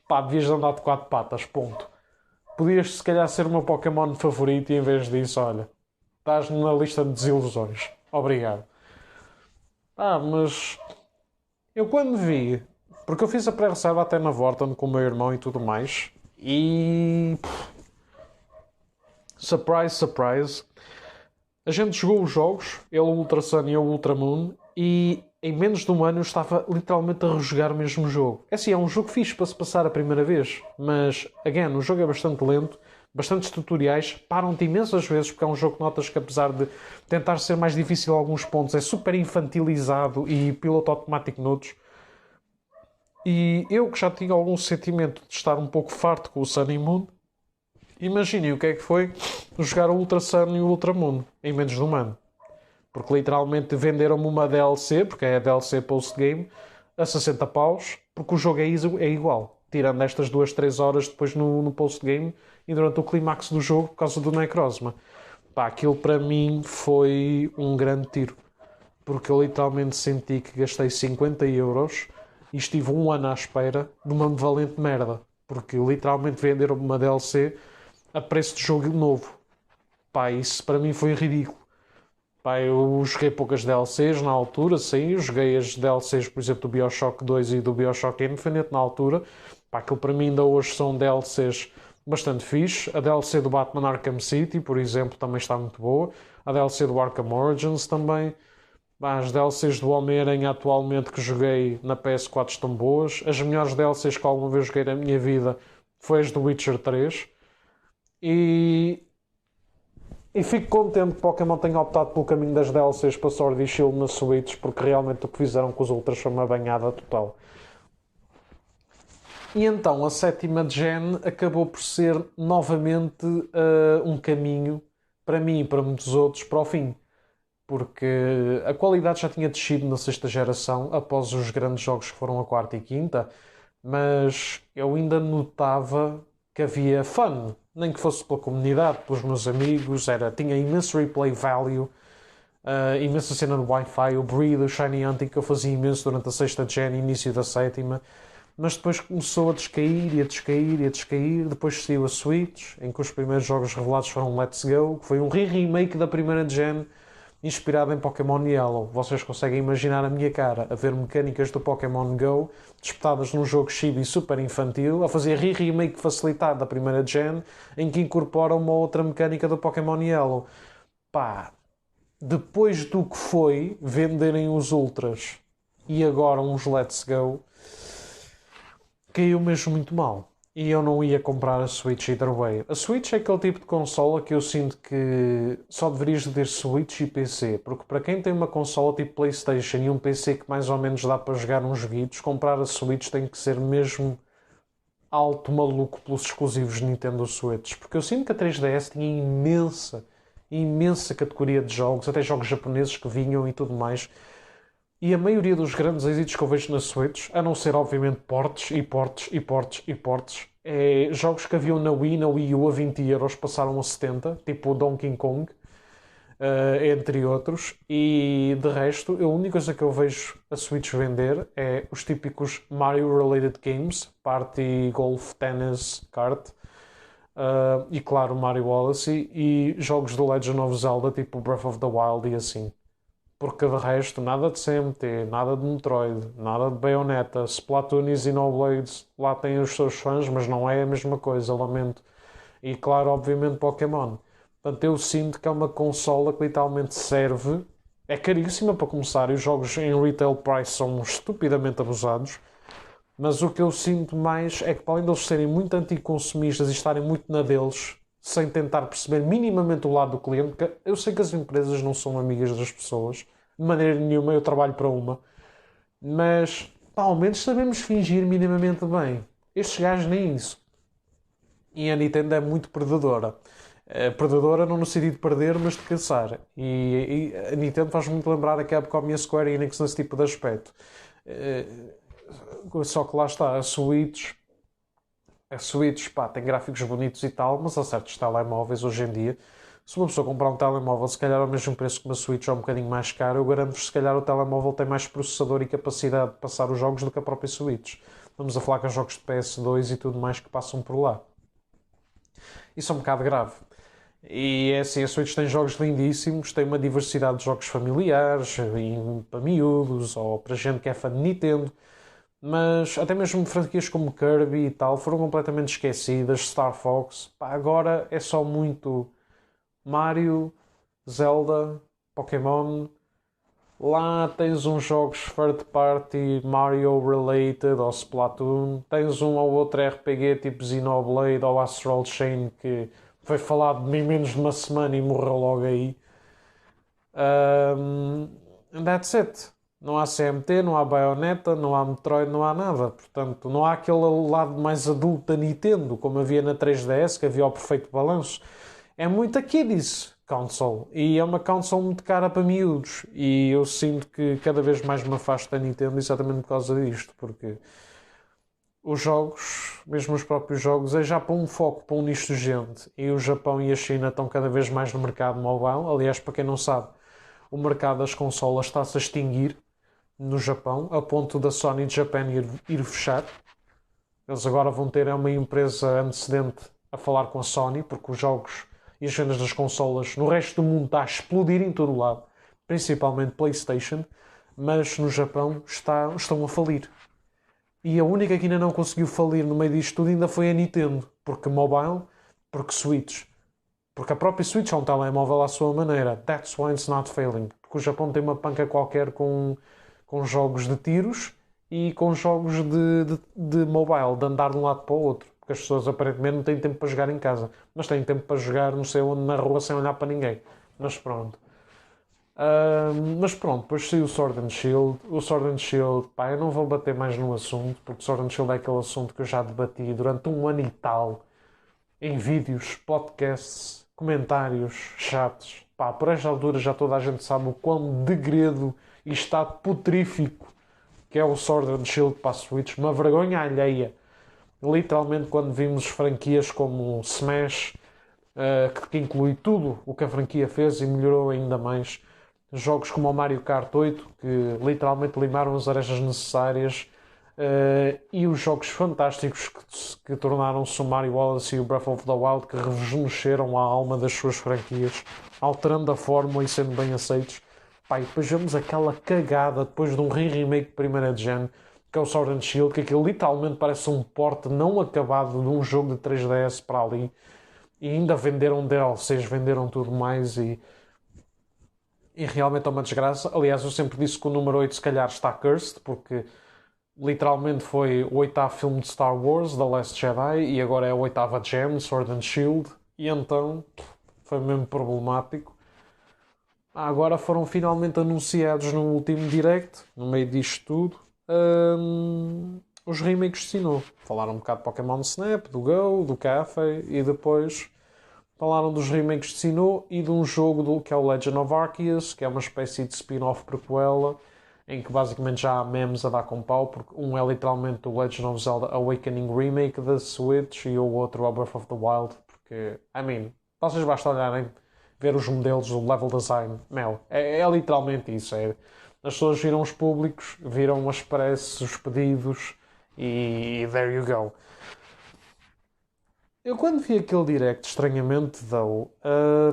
Speaker 1: Pá, devias andar de 4 patas, ponto. Podias se calhar ser o meu Pokémon favorito e em vez disso, olha, estás na lista de desilusões. Obrigado. Mas eu quando vi, porque eu fiz a pré-reserva até na Vorten com o meu irmão e tudo mais, e surprise, surprise, a gente jogou os jogos, ele o Ultra Sun e eu o Ultra Moon, e em menos de um ano eu estava literalmente a rejogar o mesmo jogo. É assim, é um jogo fixe para se passar a primeira vez, mas, again, o jogo é bastante lento, bastantes tutoriais, param-te imensas vezes, porque é um jogo que notas que, apesar de tentar ser mais difícil em alguns pontos, é super infantilizado e piloto automático noutros. E eu que já tinha algum sentimento de estar um pouco farto com o Sun e Moon, imaginem o que é que foi jogar o Ultra Sun e o Ultra Moon em menos de um ano. Porque literalmente venderam-me uma DLC, porque é a DLC post-game, a 60 paus, porque o jogo é igual. Tirando estas 2-3 horas depois no post-game e durante o clímax do jogo por causa do Necrozma. Pá, aquilo para mim foi um grande tiro. Porque eu literalmente senti que gastei 50€ e estive um ano à espera de uma valente merda. Porque literalmente venderam-me uma DLC a preço de jogo novo. Pá, isso para mim foi ridículo. Pá, eu joguei poucas DLCs na altura, sim, eu joguei as DLCs, por exemplo, do BioShock 2 e do BioShock Infinite na altura. Pá, aquilo para mim ainda hoje são DLCs bastante fixe. A DLC do Batman Arkham City, por exemplo, também está muito boa. A DLC do Arkham Origins também. Pá, as DLCs do Homem-Aranha atualmente que joguei na PS4 estão boas. As melhores DLCs que alguma vez joguei na minha vida foi as do Witcher 3. E fico contente que Pokémon tenha optado pelo caminho das DLCs para Sword e Shield na Switch, porque realmente o que fizeram com os Ultras foi uma banhada total. E então a sétima gen acabou por ser novamente um caminho, para mim e para muitos outros, para o fim. Porque a qualidade já tinha descido na sexta geração, após os grandes jogos que foram a quarta e quinta, mas eu ainda notava que havia fun, nem que fosse pela comunidade, pelos meus amigos, tinha imenso replay value, imensa cena de Wi-Fi, o Breed, o Shiny Hunting que eu fazia imenso durante a sexta gen e início da sétima, mas depois começou a descair e a descair e a descair. Depois saiu a Switch, em que os primeiros jogos revelados foram Let's Go, que foi um remake da primeira gen, inspirado em Pokémon Yellow. Vocês conseguem imaginar a minha cara a ver mecânicas do Pokémon Go disputadas num jogo chibi super infantil, a fazer remake facilitado da primeira gen, em que incorpora uma outra mecânica do Pokémon Yellow. Pá, depois do que foi venderem os Ultras e agora uns Let's Go, caiu mesmo muito mal. E eu não ia comprar a Switch either way. A Switch é aquele tipo de consola que eu sinto que só deverias ter Switch e PC. Porque para quem tem uma consola tipo PlayStation e um PC que mais ou menos dá para jogar uns joguitos, comprar a Switch tem que ser mesmo alto maluco pelos exclusivos de Nintendo Switch, porque eu sinto que a 3DS tinha imensa categoria de jogos, até jogos japoneses que vinham e tudo mais. E a maioria dos grandes êxitos que eu vejo na Switch, a não ser obviamente portes, é jogos que haviam na Wii e na Wii U a 20 € passaram a 70, tipo o Donkey Kong, entre outros. E de resto, a única coisa que eu vejo a Switch vender é os típicos Mario-related games, Party, Golf, Tennis, Kart, e claro, Mario Odyssey, e jogos do Legend of Zelda, tipo Breath of the Wild e assim. Porque de resto, nada de CMT, nada de Metroid, nada de Bayonetta, Splatoon e Xenoblade, lá têm os seus fãs, mas não é a mesma coisa, lamento. E claro, obviamente Pokémon. Portanto, eu sinto que é uma consola que literalmente serve, é caríssima para começar, e os jogos em retail price são estupidamente abusados, mas o que eu sinto mais é que, para além de eles serem muito anticonsumistas e estarem muito na deles, sem tentar perceber minimamente o lado do cliente, porque eu sei que as empresas não são amigas das pessoas, de maneira nenhuma, eu trabalho para uma, mas pá, ao menos sabemos fingir minimamente bem. Estes gajos nem isso. E a Nintendo é muito predadora. Predadora não no sentido de perder, mas de caçar. E a Nintendo faz muito lembrar a Capcom e a Square Enix nesse tipo de aspecto. Só que lá está, a Switch, pá, tem gráficos bonitos e tal, mas há certos telemóveis hoje em dia. Se uma pessoa comprar um telemóvel, se calhar ao mesmo preço que uma Switch ou um bocadinho mais caro, eu garanto-vos que se calhar o telemóvel tem mais processador e capacidade de passar os jogos do que a própria Switch. Vamos a falar com jogos de PS2 e tudo mais que passam por lá. Isso é um bocado grave. E é assim, a Switch tem jogos lindíssimos, tem uma diversidade de jogos familiares, para miúdos ou para gente que é fã de Nintendo. Mas até mesmo franquias como Kirby e tal foram completamente esquecidas. Star Fox, pá, agora é só muito Mario, Zelda, Pokémon. Lá tens uns jogos third party Mario related ou Splatoon. Tens um ou outro RPG tipo Xenoblade ou Astral Chain que foi falado de menos de uma semana e morreu logo aí. And that's it. Não há CMT, não há Bayonetta, não há Metroid, não há nada. Portanto, não há aquele lado mais adulto da Nintendo, como havia na 3DS, que havia o perfeito balanço. É muito a Kiddies console. E é uma console muito cara para miúdos. E eu sinto que cada vez mais me afasto da Nintendo exatamente por causa disto. Porque os jogos, mesmo os próprios jogos, é já para um foco, para um nicho de gente. E o Japão e a China estão cada vez mais no mercado mobile. Aliás, para quem não sabe, o mercado das consolas está-se a extinguir no Japão, a ponto da Sony Japan ir fechar. Eles agora vão ter uma empresa antecedente a falar com a Sony, porque os jogos e as vendas das consolas no resto do mundo está a explodir em todo o lado, principalmente PlayStation, mas no Japão estão a falir. E a única que ainda não conseguiu falir no meio disto tudo ainda foi a Nintendo, porque mobile, porque Switch. Porque a própria Switch é um telemóvel à sua maneira. That's why it's not failing. Porque o Japão tem uma panca qualquer com jogos de tiros e com jogos de mobile, de andar de um lado para o outro. Porque as pessoas aparentemente não têm tempo para jogar em casa. Mas têm tempo para jogar não sei onde, na rua, sem olhar para ninguém. Mas pronto. Depois saiu o Sword and Shield. O Sword and Shield, pá, eu não vou bater mais no assunto, porque o Sword and Shield é aquele assunto que eu já debati durante um ano e tal, em vídeos, podcasts, comentários, chats. Pá, por esta altura já toda a gente sabe o quão degredo e estado putrífico que é o Sword and Shield para a Switch. Uma vergonha alheia. Literalmente, quando vimos franquias como Smash, que inclui tudo o que a franquia fez e melhorou ainda mais. Jogos como o Mario Kart 8, que literalmente limaram as arestas necessárias, e os jogos fantásticos que tornaram-se o Mario Odyssey e o Breath of the Wild, que rejuvenesceram a alma das suas franquias, alterando a fórmula e sendo bem aceitos. Pá, e depois vemos aquela cagada depois de um remake de primeira gen, que é o Sword and Shield, que aquilo literalmente parece um porte não acabado de um jogo de 3DS para ali. E ainda venderam DLCs, venderam tudo mais e realmente é uma desgraça. Aliás, eu sempre disse que o número 8 se calhar está cursed, porque literalmente foi o oitavo filme de Star Wars, The Last Jedi, e agora é a oitava gem, Sword and Shield, e então foi mesmo problemático. Agora foram finalmente anunciados no último direct, no meio disto tudo, os remakes de Sinnoh. Falaram um bocado de Pokémon Snap, do Go, do Café e depois falaram dos remakes de Sinnoh e de um jogo que é o Legend of Arceus, que é uma espécie de spin-off prequela, em que basicamente já há memes a dar com pau, porque um é literalmente o Legend of Zelda Awakening Remake da Switch e o outro é o Breath of the Wild, porque, vocês basta olharem, ver os modelos, o level design, é literalmente isso, as pessoas viram os públicos, viram as preces, os pedidos e there you go. Eu quando vi aquele direct, estranhamente,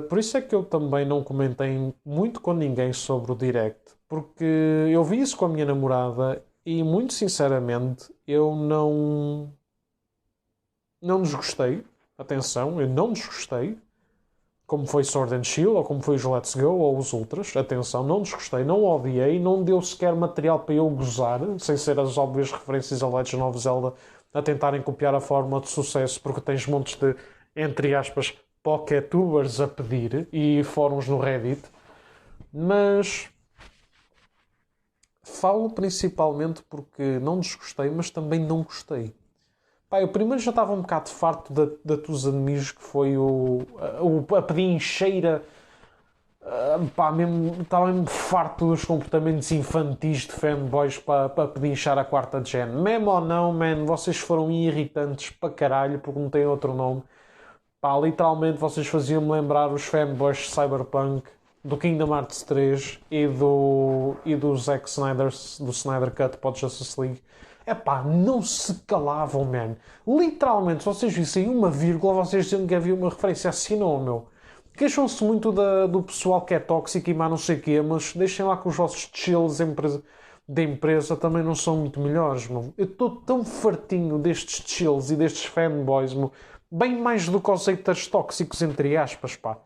Speaker 1: por isso é que eu também não comentei muito com ninguém sobre o direct, porque eu vi isso com a minha namorada e, muito sinceramente, eu não desgostei. Atenção, eu não desgostei. Como foi Sword and Shield, ou como foi os Let's Go, ou os Ultras. Atenção, não desgostei, não odiei, não deu sequer material para eu gozar, sem ser as óbvias referências a Legend of Zelda a tentarem copiar a fórmula de sucesso, porque tens montes de, entre aspas, Poketubers a pedir e fóruns no Reddit. Mas falo principalmente porque não desgostei, mas também não gostei. Pá, eu primeiro já estava um bocado farto da Tuzanmis, que foi a pedincheira. Estava mesmo farto dos comportamentos infantis de fanboys para pedinchar a quarta gen. Mesmo ou não, man, vocês foram irritantes para caralho, porque não tem outro nome. Pá, literalmente vocês faziam-me lembrar os fanboys de Cyberpunk, do Kingdom Hearts 3 e do Zack Snyder, do Snyder Cut para o Justice League. Epá, não se calavam, man. Literalmente, se vocês vissem uma vírgula, vocês diziam que havia uma referência assim, não, meu. Queixam-se muito do pessoal que é tóxico e mais não sei o quê, mas deixem lá que os vossos chills da empresa também não são muito melhores, meu. Eu estou tão fartinho destes chills e destes fanboys, meu. Bem mais do que os haters tóxicos, entre aspas, pá.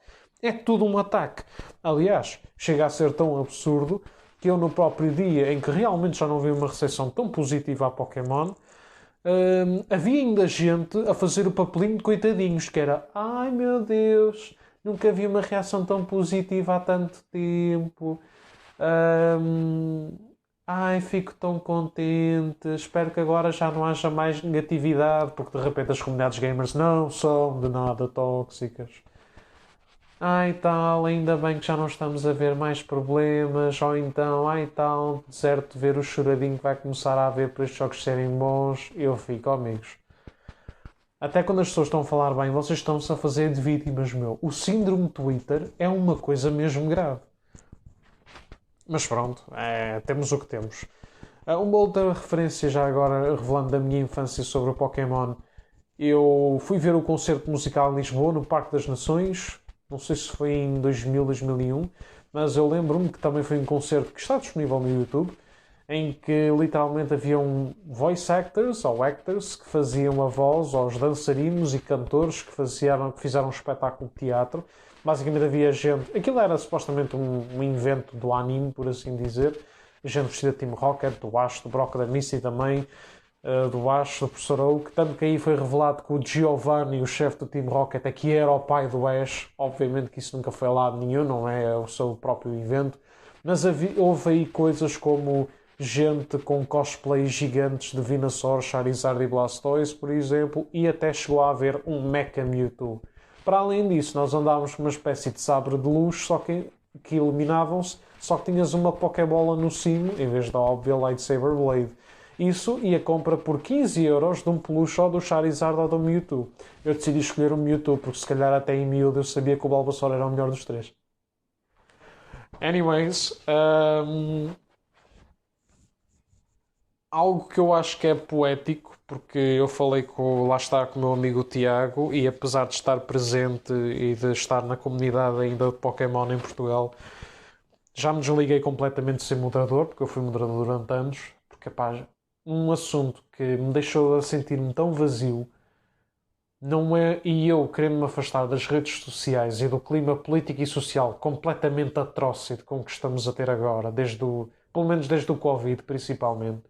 Speaker 1: É tudo um ataque. Aliás, chega a ser tão absurdo que eu, no próprio dia em que realmente já não vi uma recepção tão positiva a Pokémon, havia ainda gente a fazer o papelinho de coitadinhos, que era: ai meu Deus, nunca vi uma reação tão positiva há tanto tempo. Ai, fico tão contente. Espero que agora já não haja mais negatividade, porque de repente as comunidades gamers não são de nada tóxicas. Ai tal, ainda bem que já não estamos a ver mais problemas. Ou então, ai tal, de certo, ver o choradinho que vai começar a haver por estes jogos serem bons. Eu fico, amigos. Até quando as pessoas estão a falar bem, vocês estão-se a fazer de vítimas, meu. O síndrome Twitter é uma coisa mesmo grave. Mas pronto, temos o que temos. Uma outra referência já agora, revelando da minha infância sobre o Pokémon. Eu fui ver o concerto musical em Lisboa, no Parque das Nações. Não sei se foi em 2000, 2001. Mas eu lembro-me que também foi um concerto que está disponível no YouTube, em que literalmente haviam voice actors ou actors que faziam a voz aos dançarinos e cantores que fizeram um espetáculo de teatro. Basicamente havia gente... Aquilo era supostamente um invento do anime, por assim dizer. Gente vestida de Team Rocket, do Ash, do Brock, da Missy também, do Ash, do Professor Oak. Tanto que aí foi revelado que o Giovanni, o chefe do Team Rocket, é que era o pai do Ash. Obviamente que isso nunca foi a lado nenhum, não é o seu próprio invento. Mas houve aí coisas como gente com cosplays gigantes de Venusaur, Charizard e Blastoise, por exemplo, e até chegou a haver um Mecha Mewtwo. Para além disso, nós andávamos com uma espécie de sabre de luz, só que iluminavam-se, só que tinhas uma Pokébola no cimo, em vez da óbvia Lightsaber Blade. Isso ia compra por 15€ de um peluche ou do Charizard ou do Mewtwo. Eu decidi escolher o Mewtwo, porque se calhar até em miúdo eu sabia que o Bulbasaur era o melhor dos três. Anyways, algo que eu acho que é poético, porque eu falei lá está com o meu amigo Tiago, e apesar de estar presente e de estar na comunidade ainda de Pokémon em Portugal, já me desliguei completamente de ser moderador, porque eu fui moderador durante anos, porque pá, um assunto que me deixou a sentir-me tão vazio, não é, e eu querendo me afastar das redes sociais e do clima político e social completamente atroz com que estamos a ter agora, pelo menos desde o Covid principalmente.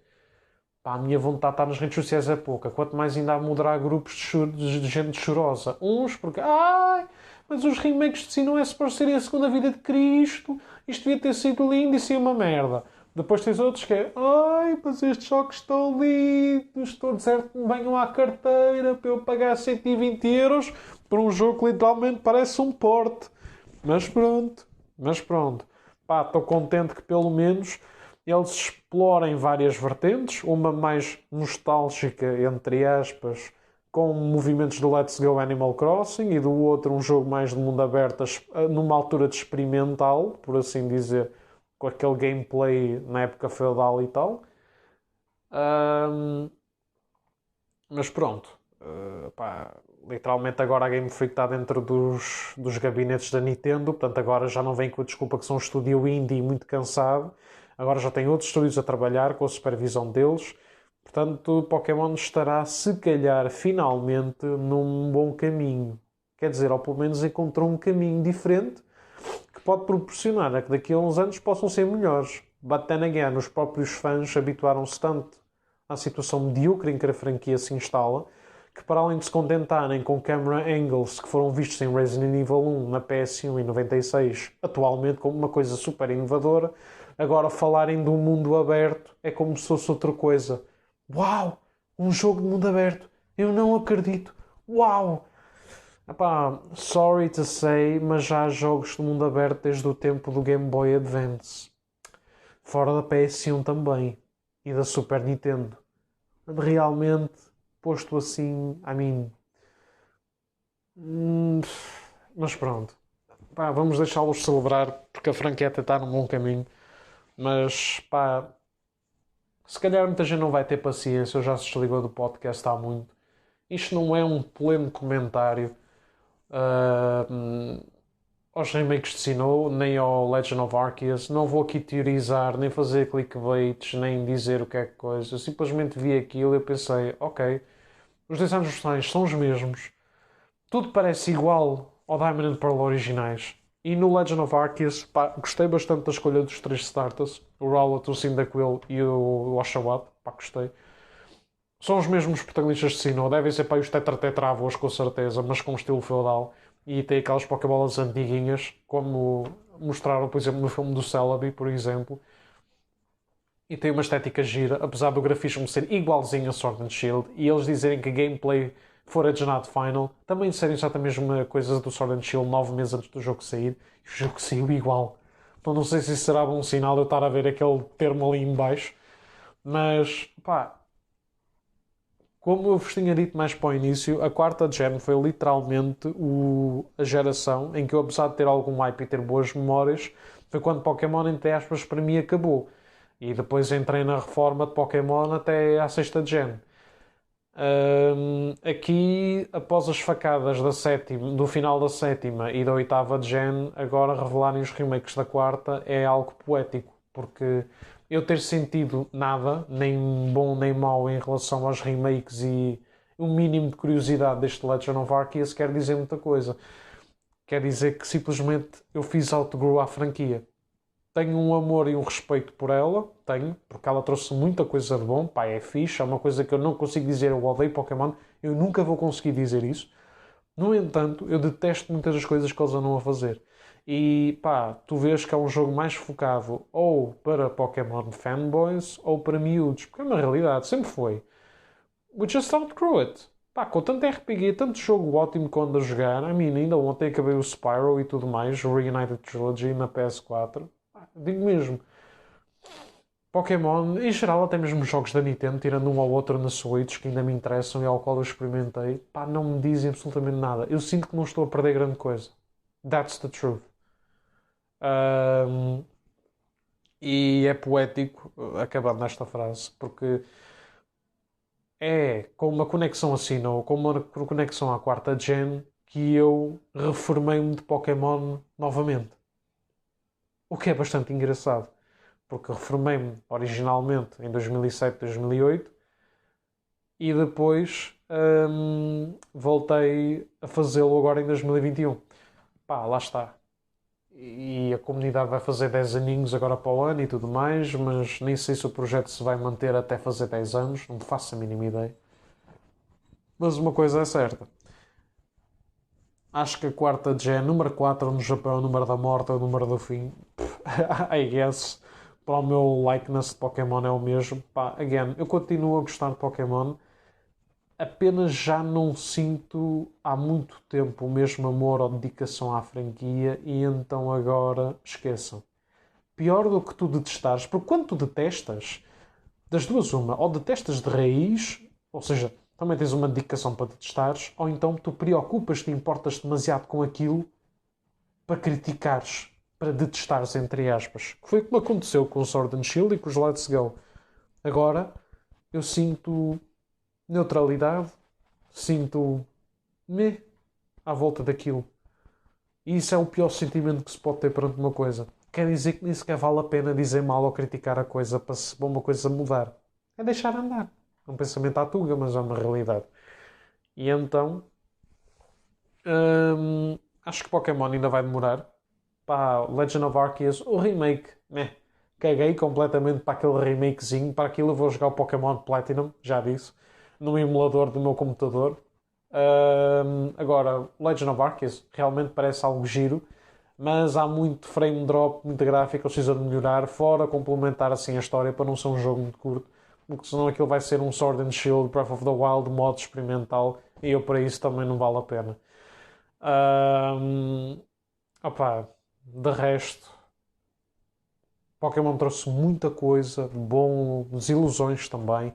Speaker 1: Pá, a minha vontade de estar nas redes sociais é pouca. Quanto mais ainda a moderar grupos de gente chorosa. Uns porque... Ai, mas os remakes de si não é suposto serem a segunda vida de Cristo. Isto devia ter sido lindo e ser uma merda. Depois tens outros que é, ai, mas estes jogos estão lindos, todos certo que me venham à carteira para eu pagar 120 € por um jogo que literalmente parece um porte. Mas pronto. Pá, estou contente que pelo menos eles explorem várias vertentes, uma mais nostálgica, entre aspas, com movimentos do Let's Go Animal Crossing e do outro um jogo mais de mundo aberto, numa altura de experimental, por assim dizer, com aquele gameplay na época feudal e tal. Mas pronto, pá, literalmente agora a Game Freak está dentro dos gabinetes da Nintendo, portanto agora já não vem com a desculpa que são um estúdio indie muito cansado, agora já tem outros estúdios a trabalhar com a supervisão deles, portanto Pokémon estará se calhar finalmente num bom caminho, quer dizer, ou pelo menos encontrou um caminho diferente que pode proporcionar a que daqui a uns anos possam ser melhores. But then again, os próprios fãs habituaram-se tanto à situação medíocre em que a franquia se instala, que para além de se contentarem com camera angles que foram vistos em Resident Evil 1 na PS1 em 96, atualmente como uma coisa super inovadora, agora falarem de um mundo aberto é como se fosse outra coisa. Uau! Um jogo de mundo aberto! Eu não acredito! Uau! Epá, sorry to say, mas já há jogos de mundo aberto desde o tempo do Game Boy Advance. Fora da PS1 também. E da Super Nintendo. Realmente, posto assim, I mean... mas pronto. Pá, vamos deixá-los celebrar, porque a franquia até está num bom caminho. Mas, pá... Se calhar muita gente não vai ter paciência, eu já se desligou do podcast há muito. Isto não é um pleno comentário aos remakes de Sinnoh, nem ao Legend of Arceus. Não vou aqui teorizar, nem fazer clickbaits, nem dizer o que é que coisa. Eu simplesmente vi aquilo e pensei, ok, os designs dos personagens são os mesmos, tudo parece igual ao Diamond and Pearl originais. E no Legend of Arceus, pá, gostei bastante da escolha dos três starters, o Rowlet, o Cyndaquil e o Oshawott, pá, gostei. São os mesmos protagonistas de Sinnoh, devem ser para os Tetra-Tetravos com certeza, mas com estilo feudal. E tem aquelas Pokébolas antiguinhas, como mostraram, por exemplo, no filme do Celebi, por exemplo. E tem uma estética gira, apesar do grafismo ser igualzinho a Sword and Shield. E eles dizerem que a gameplay footage not final, também disserem exatamente a mesma coisa do Sword and Shield 9 meses antes do jogo sair. E o jogo saiu igual. Então não sei se isso será bom sinal eu estar a ver aquele termo ali em baixo. Mas, pá... Como eu vos tinha dito mais para o início, a quarta gen foi literalmente a geração em que eu, apesar de ter algum hype e ter boas memórias, foi quando Pokémon, entre aspas, para mim acabou. E depois entrei na reforma de Pokémon até à sexta gen. Aqui, após as facadas do final da sétima e da oitava gen, agora revelarem os remakes da quarta é algo poético, porque eu ter sentido nada, nem bom nem mau, em relação aos remakes e um mínimo de curiosidade deste Legend of Arceus quer dizer muita coisa. Quer dizer que simplesmente eu fiz outgrow à franquia. Tenho um amor e um respeito por ela, tenho, porque ela trouxe muita coisa de bom, pá, é fixe, é uma coisa que eu não consigo dizer, eu odeio Pokémon, eu nunca vou conseguir dizer isso. No entanto, eu detesto muitas das coisas que eles andam a fazer. E pá, tu vês que é um jogo mais focado ou para Pokémon fanboys ou para miúdos, porque é uma realidade, sempre foi. We just outgrew it. Pá, com tanto RPG, tanto jogo ótimo que eu ando a jogar, a mim ainda ontem acabei o Spyro e tudo mais, o Reunited Trilogy na PS4. Pá, digo mesmo, Pokémon, em geral, até mesmo jogos da Nintendo, tirando um ou outro na Switch que ainda me interessam e ao qual eu experimentei, pá, não me dizem absolutamente nada. Eu sinto que não estou a perder grande coisa. That's the truth. Um, e é poético, acabando nesta frase, porque é com uma conexão assim, ou com uma conexão à quarta gen, que eu reformei-me de Pokémon novamente. O que é bastante engraçado, porque reformei-me originalmente em 2007, 2008 e depois voltei a fazê-lo agora em 2021. Pá, lá está. E a comunidade vai fazer 10 aninhos agora para o ano e tudo mais, mas nem sei se o projeto se vai manter até fazer 10 anos, não faço a mínima ideia. Mas uma coisa é certa. Acho que a quarta gen, número 4 no Japão, é o número da morte, é o número do fim. I guess. para o meu likeness de Pokémon é o mesmo. Pá, again, eu continuo a gostar de Pokémon, apenas já não sinto há muito tempo o mesmo amor ou dedicação à franquia e então agora esqueçam. Pior do que tu detestares, porque quando tu detestas, das duas uma, ou detestas de raiz, ou seja, também tens uma dedicação para detestares, ou então tu preocupas-te e importas demasiado com aquilo para criticares, para detestares, entre aspas. Que foi como aconteceu com o Sword and Shield e com os Let's Go. Agora, eu sinto neutralidade, sinto me à volta daquilo. E isso é o pior sentimento que se pode ter perante uma coisa. Quer dizer que nem sequer vale a pena dizer mal ou criticar a coisa para uma coisa mudar. É deixar andar. É um pensamento à tuga, mas é uma realidade. E então, acho que Pokémon ainda vai demorar. Pá, Legend of Arceus, o remake, né? Caguei completamente para aquele remakezinho. Para aquilo eu vou jogar o Pokémon Platinum, já disse, no emulador do meu computador. Agora, Legend of Arceus realmente parece algo giro, mas há muito frame drop, muita gráfica, precisa de melhorar, fora complementar assim a história para não ser um jogo muito curto, porque senão aquilo vai ser um Sword and Shield, Breath of the Wild, modo experimental, e eu para isso também não vale a pena. Opá, de resto, Pokémon trouxe muita coisa de bom, desilusões também.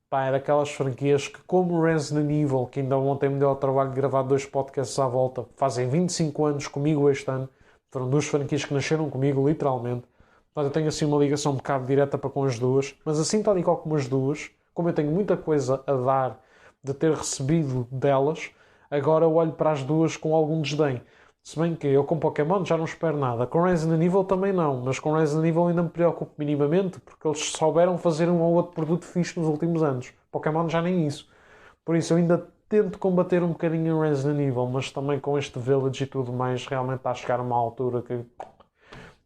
Speaker 1: Pá, é daquelas franquias que, como Resident Evil, que ainda ontem me deu o trabalho de gravar 2 podcasts à volta, fazem 25 anos comigo este ano. Foram 2 franquias que nasceram comigo, literalmente. Portanto, eu tenho assim uma ligação um bocado direta para com as duas. Mas assim, tal e qual como as duas, como eu tenho muita coisa a dar de ter recebido delas, agora eu olho para as duas com algum desdém. Se bem que eu com Pokémon já não espero nada. Com Resident Evil também não. Mas com Resident Evil ainda me preocupo minimamente porque eles souberam fazer um ou outro produto fixe nos últimos anos. Pokémon já nem isso. Por isso eu ainda tento combater um bocadinho em Resident Evil, mas também com este Village e tudo mais, realmente está a chegar a uma altura que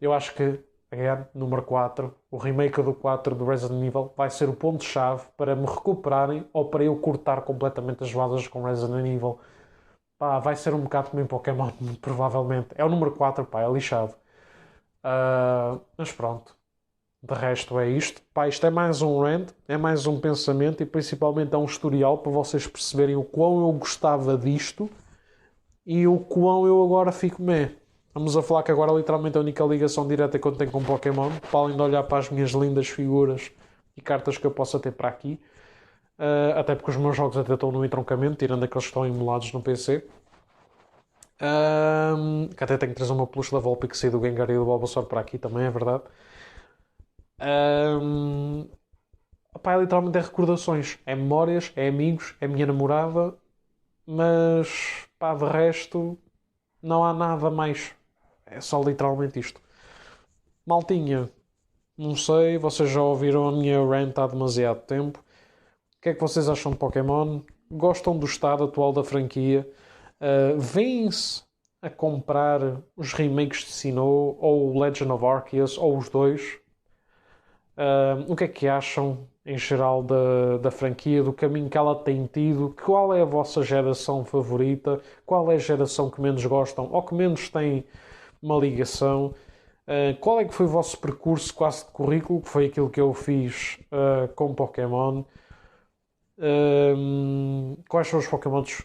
Speaker 1: eu acho que, again, número 4, o remake do 4 do Resident Evil vai ser o ponto-chave para me recuperarem ou para eu cortar completamente as valas com Resident Evil. Pá, vai ser um bocado como em Pokémon, provavelmente. É o número 4, pá, é lixado. Mas pronto. De resto é isto. Pá, isto é mais um rant, é mais um pensamento e principalmente é um historial para vocês perceberem o quão eu gostava disto e o quão eu agora fico meh. Vamos a falar que agora literalmente a única ligação direta que eu tenho com Pokémon, para além de olhar para as minhas lindas figuras e cartas que eu possa ter para aqui, até porque os meus jogos até estão no entroncamento, tirando aqueles que estão emulados no PC. Que até tenho que trazer uma peluche da Vulpix e do Gengar e do Bulbasaur para aqui também, é verdade. Pá, é literalmente é recordações, é memórias, é amigos, é minha namorada, mas pá, de resto não há nada mais. É só literalmente isto. Maltinha, não sei, vocês já ouviram a minha rant há demasiado tempo. O que é que vocês acham de Pokémon? Gostam do estado atual da franquia? Vêm-se a comprar os remakes de Sinnoh ou o Legend of Arceus ou os dois? O que é que acham em geral da franquia, do caminho que ela tem tido? Qual é a vossa geração favorita? Qual é a geração que menos gostam ou que menos tem uma ligação? Qual é que foi o vosso percurso quase de currículo? Que foi aquilo que eu fiz com Pokémon. Quais são os Pokémons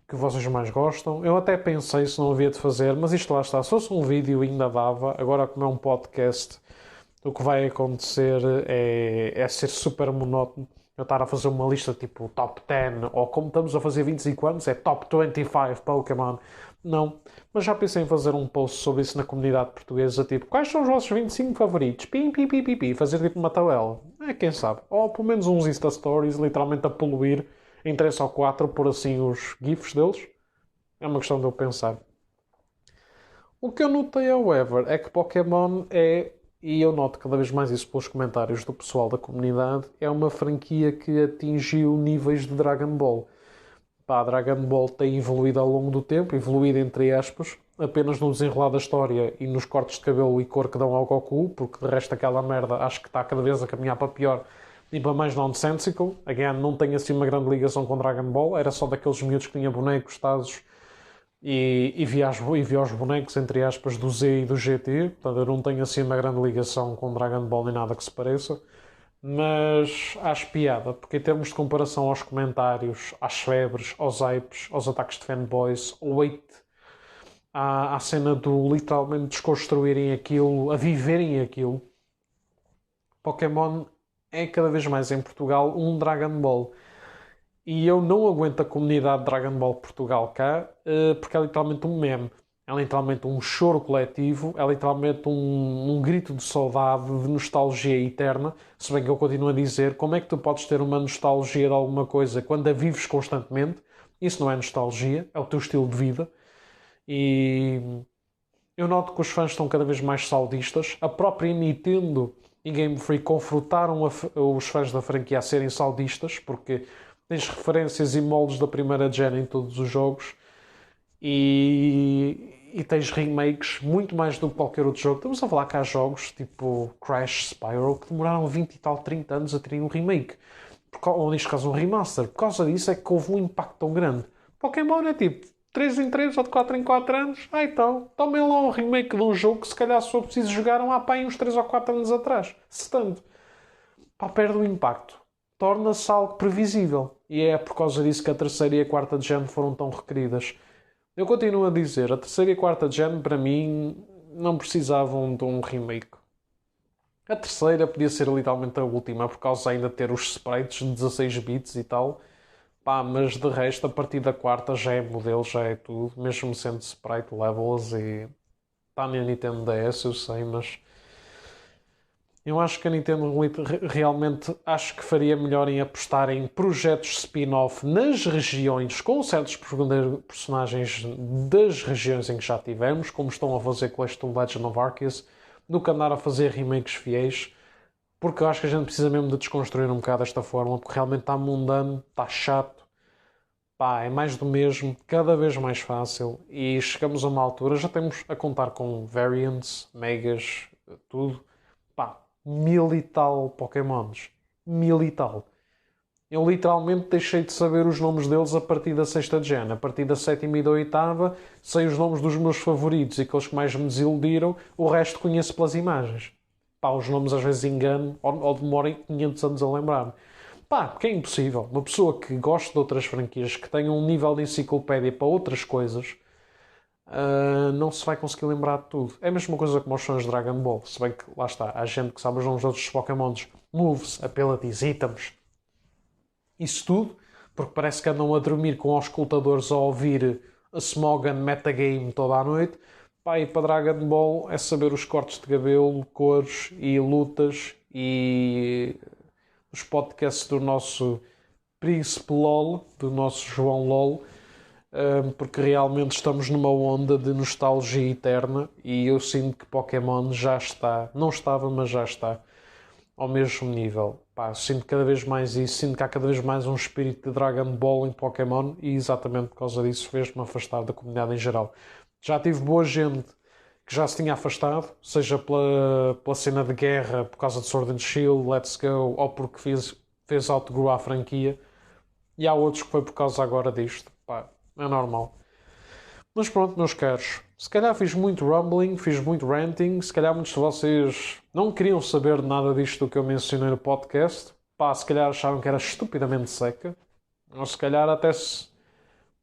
Speaker 1: que vocês mais gostam? Eu até pensei se não havia de fazer, mas isto lá está. Se fosse um vídeo ainda dava. Agora como é um podcast, o que vai acontecer é ser super monótono. Eu estar a fazer uma lista tipo top 10, ou como estamos a fazer 25 anos, é top 25 Pokémon. Não, mas já pensei em fazer um post sobre isso na comunidade portuguesa, tipo, quais são os vossos 25 favoritos? Pim, pim, pim, pim, pim, fazer tipo uma tabela. Quem sabe? Ou pelo menos uns Insta Stories, literalmente a poluir em 3 ou 4, por assim os GIFs deles. É uma questão de eu pensar. O que eu notei, however, é que Pokémon é, e eu noto cada vez mais isso pelos comentários do pessoal da comunidade, é uma franquia que atingiu níveis de Dragon Ball. Pá, Dragon Ball tem evoluído ao longo do tempo, evoluído entre aspas, apenas no desenrolar da história e nos cortes de cabelo e cor que dão ao Goku, porque de resto aquela merda acho que está cada vez a caminhar para pior e para mais nonsensical. Again, não tenho assim uma grande ligação com Dragon Ball, era só daqueles miúdos que tinham bonecos, tazos e vi os bonecos, entre aspas, do Z e do GT. Portanto, eu não tenho assim uma grande ligação com Dragon Ball nem nada que se pareça. Mas acho piada, porque em termos de comparação aos comentários, às febres, aos hypes, aos ataques de fanboys, ao hate, à cena do literalmente desconstruírem aquilo, a viverem aquilo, Pokémon é cada vez mais em Portugal um Dragon Ball. E eu não aguento a comunidade de Dragon Ball Portugal cá, porque é literalmente um meme. É literalmente um choro coletivo, é literalmente um grito de saudade, de nostalgia eterna. Se bem que eu continuo a dizer, como é que tu podes ter uma nostalgia de alguma coisa quando a vives constantemente? Isso não é nostalgia, é o teu estilo de vida. E eu noto que os fãs estão cada vez mais saudistas. A própria Nintendo e Game Freak confrontaram os fãs da franquia a serem saudistas, porque tens referências e moldes da primeira gen em todos os jogos e tens remakes muito mais do que qualquer outro jogo. Estamos a falar que há jogos tipo Crash, Spyro que demoraram 20 e tal, 30 anos a terem um remake, ou neste caso um remaster. Por causa disso é que houve um impacto tão grande. Pokémon é tipo 3 em 3 ou de 4 em 4 anos. Então, tomem lá um remake de um jogo que se calhar se for preciso jogaram há pá, uns 3 ou 4 anos atrás. Se tanto. Pá, perde o impacto. Torna-se algo previsível. E é por causa disso que a terceira e a quarta gen foram tão requeridas. Eu continuo a dizer, a terceira e a quarta gen para mim não precisavam de um remake. A terceira podia ser literalmente a última, por causa ainda de ter os sprites de 16 bits e tal. Pá, mas de resto, a partir da quarta já é modelo, já é tudo, mesmo sendo sprite levels e está na Nintendo DS, eu sei, mas eu acho que a Nintendo realmente acho que faria melhor em apostar em projetos spin-off nas regiões com certos personagens das regiões em que já tivemos, como estão a fazer com este Legend of Arceus, do que andar a fazer remakes fiéis, porque eu acho que a gente precisa mesmo de desconstruir um bocado esta forma, porque realmente está mundano, está chato. Pá, é mais do mesmo, cada vez mais fácil e chegamos a uma altura, já temos a contar com variants, megas, tudo. Pá, 1000 e tal Pokémons. 1000 e tal. Eu literalmente deixei de saber os nomes deles a partir da sexta gen. A partir da sétima e da oitava, sei os nomes dos meus favoritos e aqueles que mais me desiludiram, o resto conheço pelas imagens. Pá, os nomes às vezes engano ou demorem 500 anos a lembrar-me. Pá, porque é impossível. Uma pessoa que gosta de outras franquias, que tenha um nível de enciclopédia para outras coisas, não se vai conseguir lembrar de tudo. É a mesma coisa como os fãs de Dragon Ball. Se bem que, lá está, há gente que sabe os nomes de outros Pokémons. Moves, Abilities, Items. Isso tudo, porque parece que andam a dormir com os escutadores a ouvir a Smogon Metagame toda a noite. Pá, e para Dragon Ball é saber os cortes de cabelo, cores e lutas e os podcasts do nosso Príncipe LOL, do nosso João LOL, porque realmente estamos numa onda de nostalgia eterna e eu sinto que Pokémon já está, não estava, mas já está ao mesmo nível. Pá, sinto cada vez mais isso, sinto que há cada vez mais um espírito de Dragon Ball em Pokémon e exatamente por causa disso fez-me afastar da comunidade em geral. Já tive boa gente que já se tinha afastado, seja pela cena de guerra, por causa de Sword and Shield, Let's Go, ou porque fez outgrow a franquia. E há outros que foi por causa agora disto. Pá, é normal. Mas pronto, meus caros. Se calhar fiz muito rumbling, fiz muito ranting. Se calhar muitos de vocês não queriam saber nada disto que eu mencionei no podcast. Pá, se calhar acharam que era estupidamente seca. Ou se calhar até se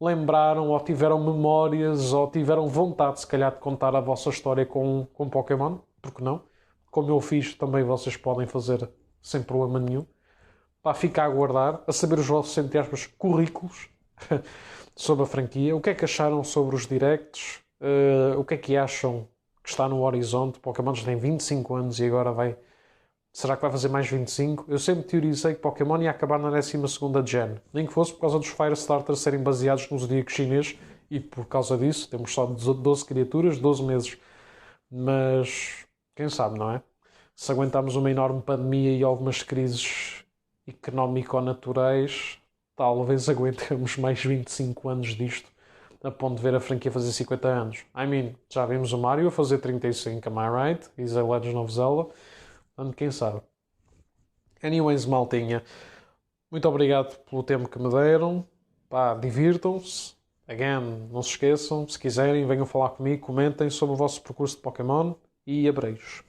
Speaker 1: lembraram ou tiveram memórias ou tiveram vontade, se calhar, de contar a vossa história com Pokémon. Porque não? Como eu fiz, também vocês podem fazer sem problema nenhum. Pá, fica a aguardar, a saber os vossos, entre aspas, currículos sobre a franquia. O que é que acharam sobre os directs? O que é que acham que está no horizonte? Pokémon já tem 25 anos e agora vai... Será que vai fazer mais 25? Eu sempre teorizei que Pokémon ia acabar na 12ª gen. Nem que fosse por causa dos Fire Starters serem baseados no zodíaco chinês e por causa disso temos só 12 criaturas, 12 meses. Mas quem sabe, não é? Se aguentarmos uma enorme pandemia e algumas crises económico-naturais, talvez aguentemos mais 25 anos disto, a ponto de ver a franquia fazer 50 anos. Já vimos o Mario a fazer 35, am I right? Is a Legend of Zelda. Portanto, quem sabe. Anyways, maltinha, muito obrigado pelo tempo que me deram. Pá, divirtam-se. Again, não se esqueçam, se quiserem, venham falar comigo, comentem sobre o vosso percurso de Pokémon e abreijos.